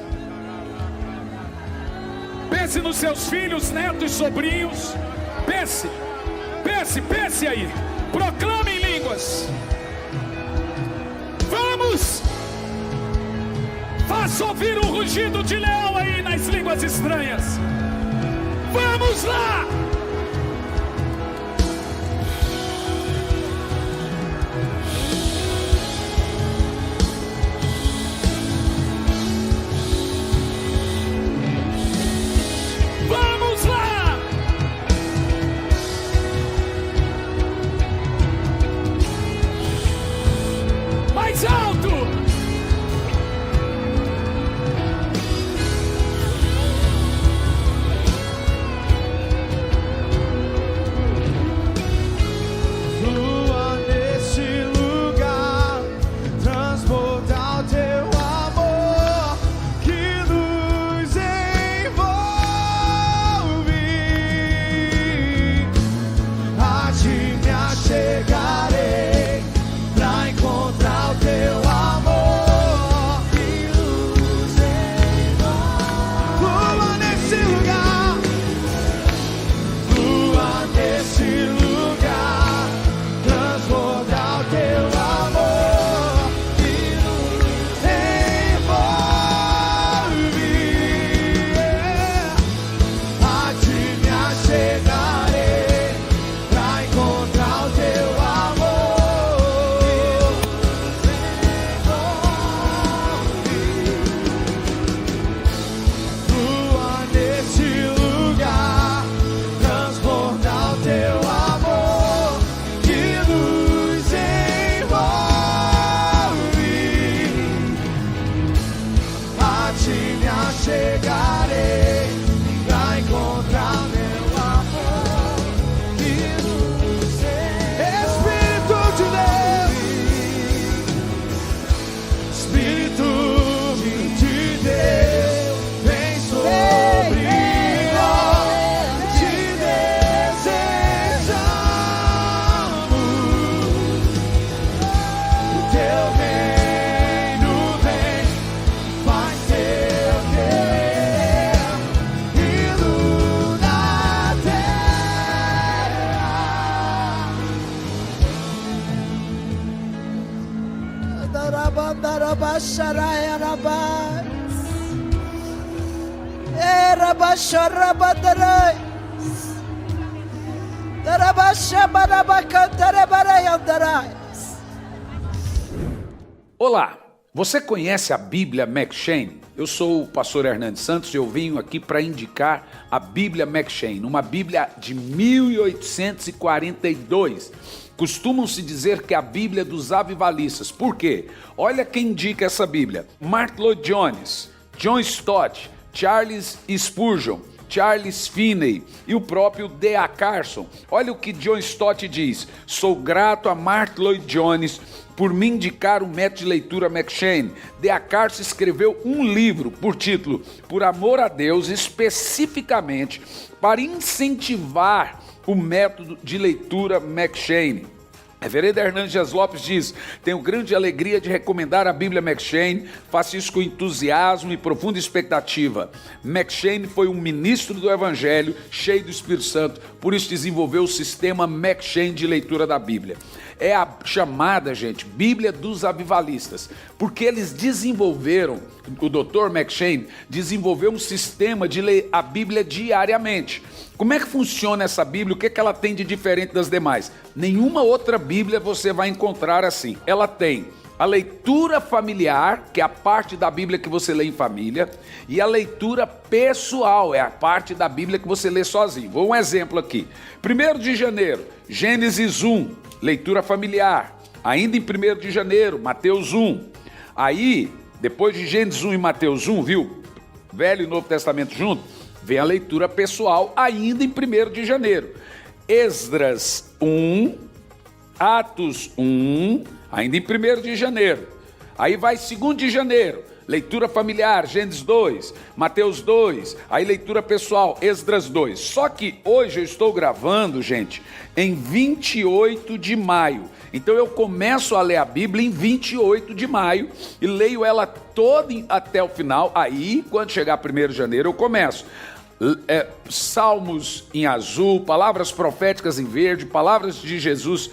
Pense nos seus filhos, netos, sobrinhos. Pense, pense, pense aí. Proclame em línguas. Vamos! Faça ouvir um rugido de leão aí nas línguas estranhas. Vamos lá! Vamos lá! Mais alto! Flua nesse lugar, transbordar o teu amor que nos envolve. A ti me achegarei pra encontrar o teu amor que nos envolve. Flua nesse lugar, flua nesse lugar, transbordar o teu amor que nos envolve. A ti me achegarei pra encontrar o teu amor que nos envolve. Flua nesse lugar, transbordar o teu amor que nos envolve. A ti me achegarei pra encontrar meu amor que nos envolve. Espírito de Deus, Espírito de Deus, vem sobre nós, te desejamos. O teu reino vem, faz teu querer, indo na terra. Darabandarabasharayarabas. Erabasharabadarai. Darabashabarabacantarebareandarai. Olá, você conhece a Bíblia McCheyne? Eu sou o pastor Hernandes Santos e eu venho aqui para indicar a Bíblia McCheyne, uma Bíblia de 1842. Costumam-se dizer que é a Bíblia dos avivalistas. Por quê? Olha quem indica essa Bíblia: Martyn Lloyd-Jones, John Stott, Charles Spurgeon, Charles Finney e o próprio D.A. Carson. Olha o que John Stott diz: sou grato a Martyn Lloyd-Jones por me indicar o método de leitura McCheyne. D.A. Carson escreveu um livro por título Por Amor a Deus, especificamente para incentivar o método de leitura McCheyne. A Vereda Hernandes Dias Lopes diz: tenho grande alegria de recomendar a Bíblia M'Cheyne, faço isso com entusiasmo e profunda expectativa. M'Cheyne foi um ministro do Evangelho, cheio do Espírito Santo, por isso desenvolveu o sistema M'Cheyne de leitura da Bíblia. É a chamada, gente, Bíblia dos Avivalistas, porque eles desenvolveram, o Dr. M'Cheyne desenvolveu um sistema de ler a Bíblia diariamente. Como é que funciona essa Bíblia? O que ela tem de diferente das demais? Nenhuma outra Bíblia você vai encontrar assim. Ela tem a leitura familiar, que é a parte da Bíblia que você lê em família, e a leitura pessoal, é a parte da Bíblia que você lê sozinho. Vou um exemplo aqui. 1º de janeiro, Gênesis 1, leitura familiar. Ainda em 1º de janeiro, Mateus 1. Aí, depois de Gênesis 1 e Mateus 1, viu? Velho e Novo Testamento junto, vem a leitura pessoal, ainda em 1º de janeiro. Esdras 1, Atos 1, ainda em 1º de janeiro. Aí vai 2º de janeiro, leitura familiar, Gênesis 2, Mateus 2, aí leitura pessoal, Esdras 2. Só que hoje eu estou gravando, gente, em 28 de maio. Então eu começo a ler a Bíblia em 28 de maio e leio ela toda até o final. Aí, quando chegar 1º de janeiro, eu começo. Salmos em azul, palavras proféticas em verde, palavras de Jesus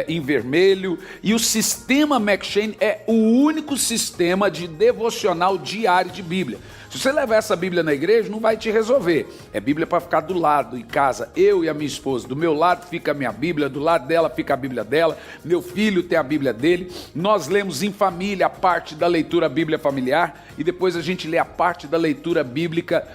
em vermelho. E o sistema M'Cheyne é o único sistema de devocional diário de Bíblia. Se você levar essa Bíblia na igreja, não vai te resolver. É Bíblia para ficar do lado, em casa. Eu e a minha esposa, do meu lado fica a minha Bíblia, do lado dela fica a Bíblia dela, meu filho tem a Bíblia dele. Nós lemos em família a parte da leitura Bíblia familiar e depois a gente lê a parte da leitura bíblica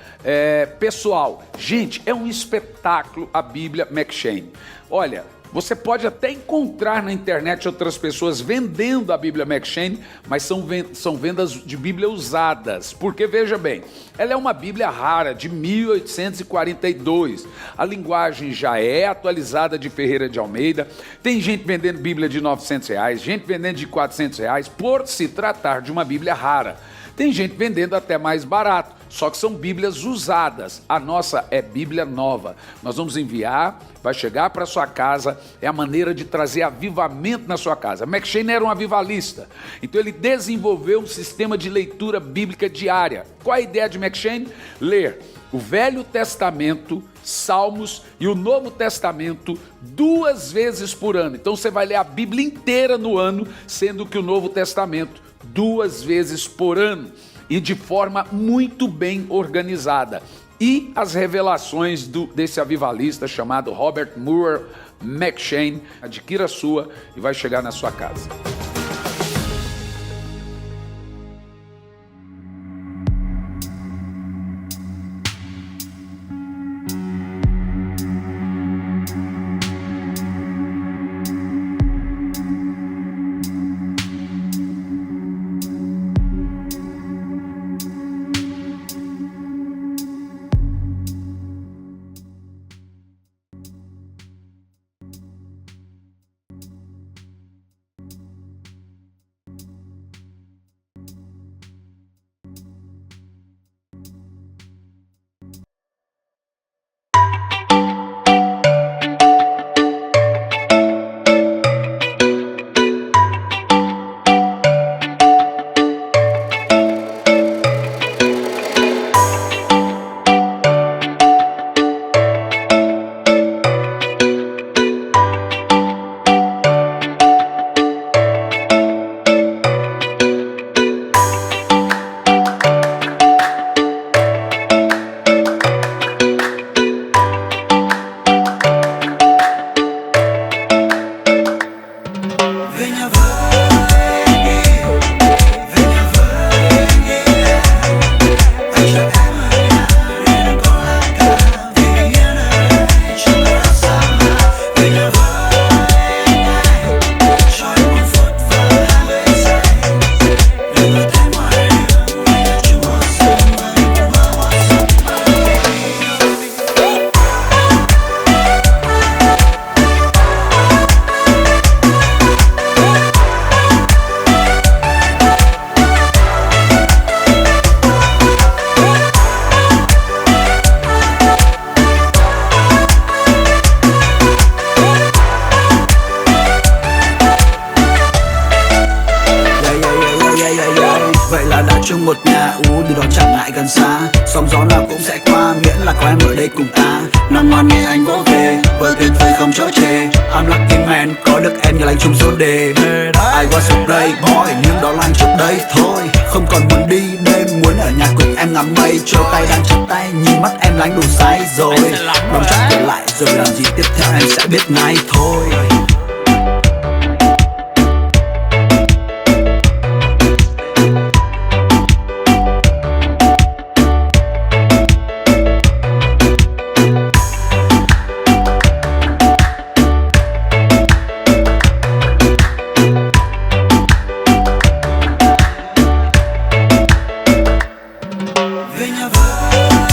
pessoal. Gente, é um espetáculo a Bíblia M'Cheyne. Olha, você pode até encontrar na internet outras pessoas vendendo a Bíblia M'Cheyne, mas são vendas de Bíblia usadas. Porque, veja bem, ela é uma Bíblia rara, de 1842. A linguagem já é atualizada de Ferreira de Almeida. Tem gente vendendo Bíblia de R$900, gente vendendo de R$400, por se tratar de uma Bíblia rara. Tem gente vendendo até mais barato, só que são Bíblias usadas. A nossa é Bíblia nova. Nós vamos enviar, vai chegar para sua casa, é a maneira de trazer avivamento na sua casa. M'Cheyne era um avivalista, então ele desenvolveu um sistema de leitura bíblica diária. Qual a ideia de M'Cheyne? Ler o Velho Testamento, Salmos e o Novo Testamento 2 vezes por ano. Então você vai ler a Bíblia inteira no ano, sendo que o Novo Testamento 2 vezes por ano e de forma muito bem organizada. E as revelações desse avivalista chamado Robert Murray M'Cheyne. Adquira a sua e vai chegar na sua casa. nào cũng sẽ qua, miễn là có em ở đây cùng ta. Năm ngoan nghe anh vỗ về, vợ tuyệt vời không chối chê. I'm lucky man, có được em như lành chung số đề. I was a playboy, nhưng đó là anh trước đây thôi. Không còn muốn đi đêm, muốn ở nhà cùng em ngắm mây. Trôi tay đang trong tay, nhìn mắt em là anh đủ say rồi. Đóng chắc trở lại rồi làm gì tiếp theo em sẽ biết ngay thôi. Về nhà với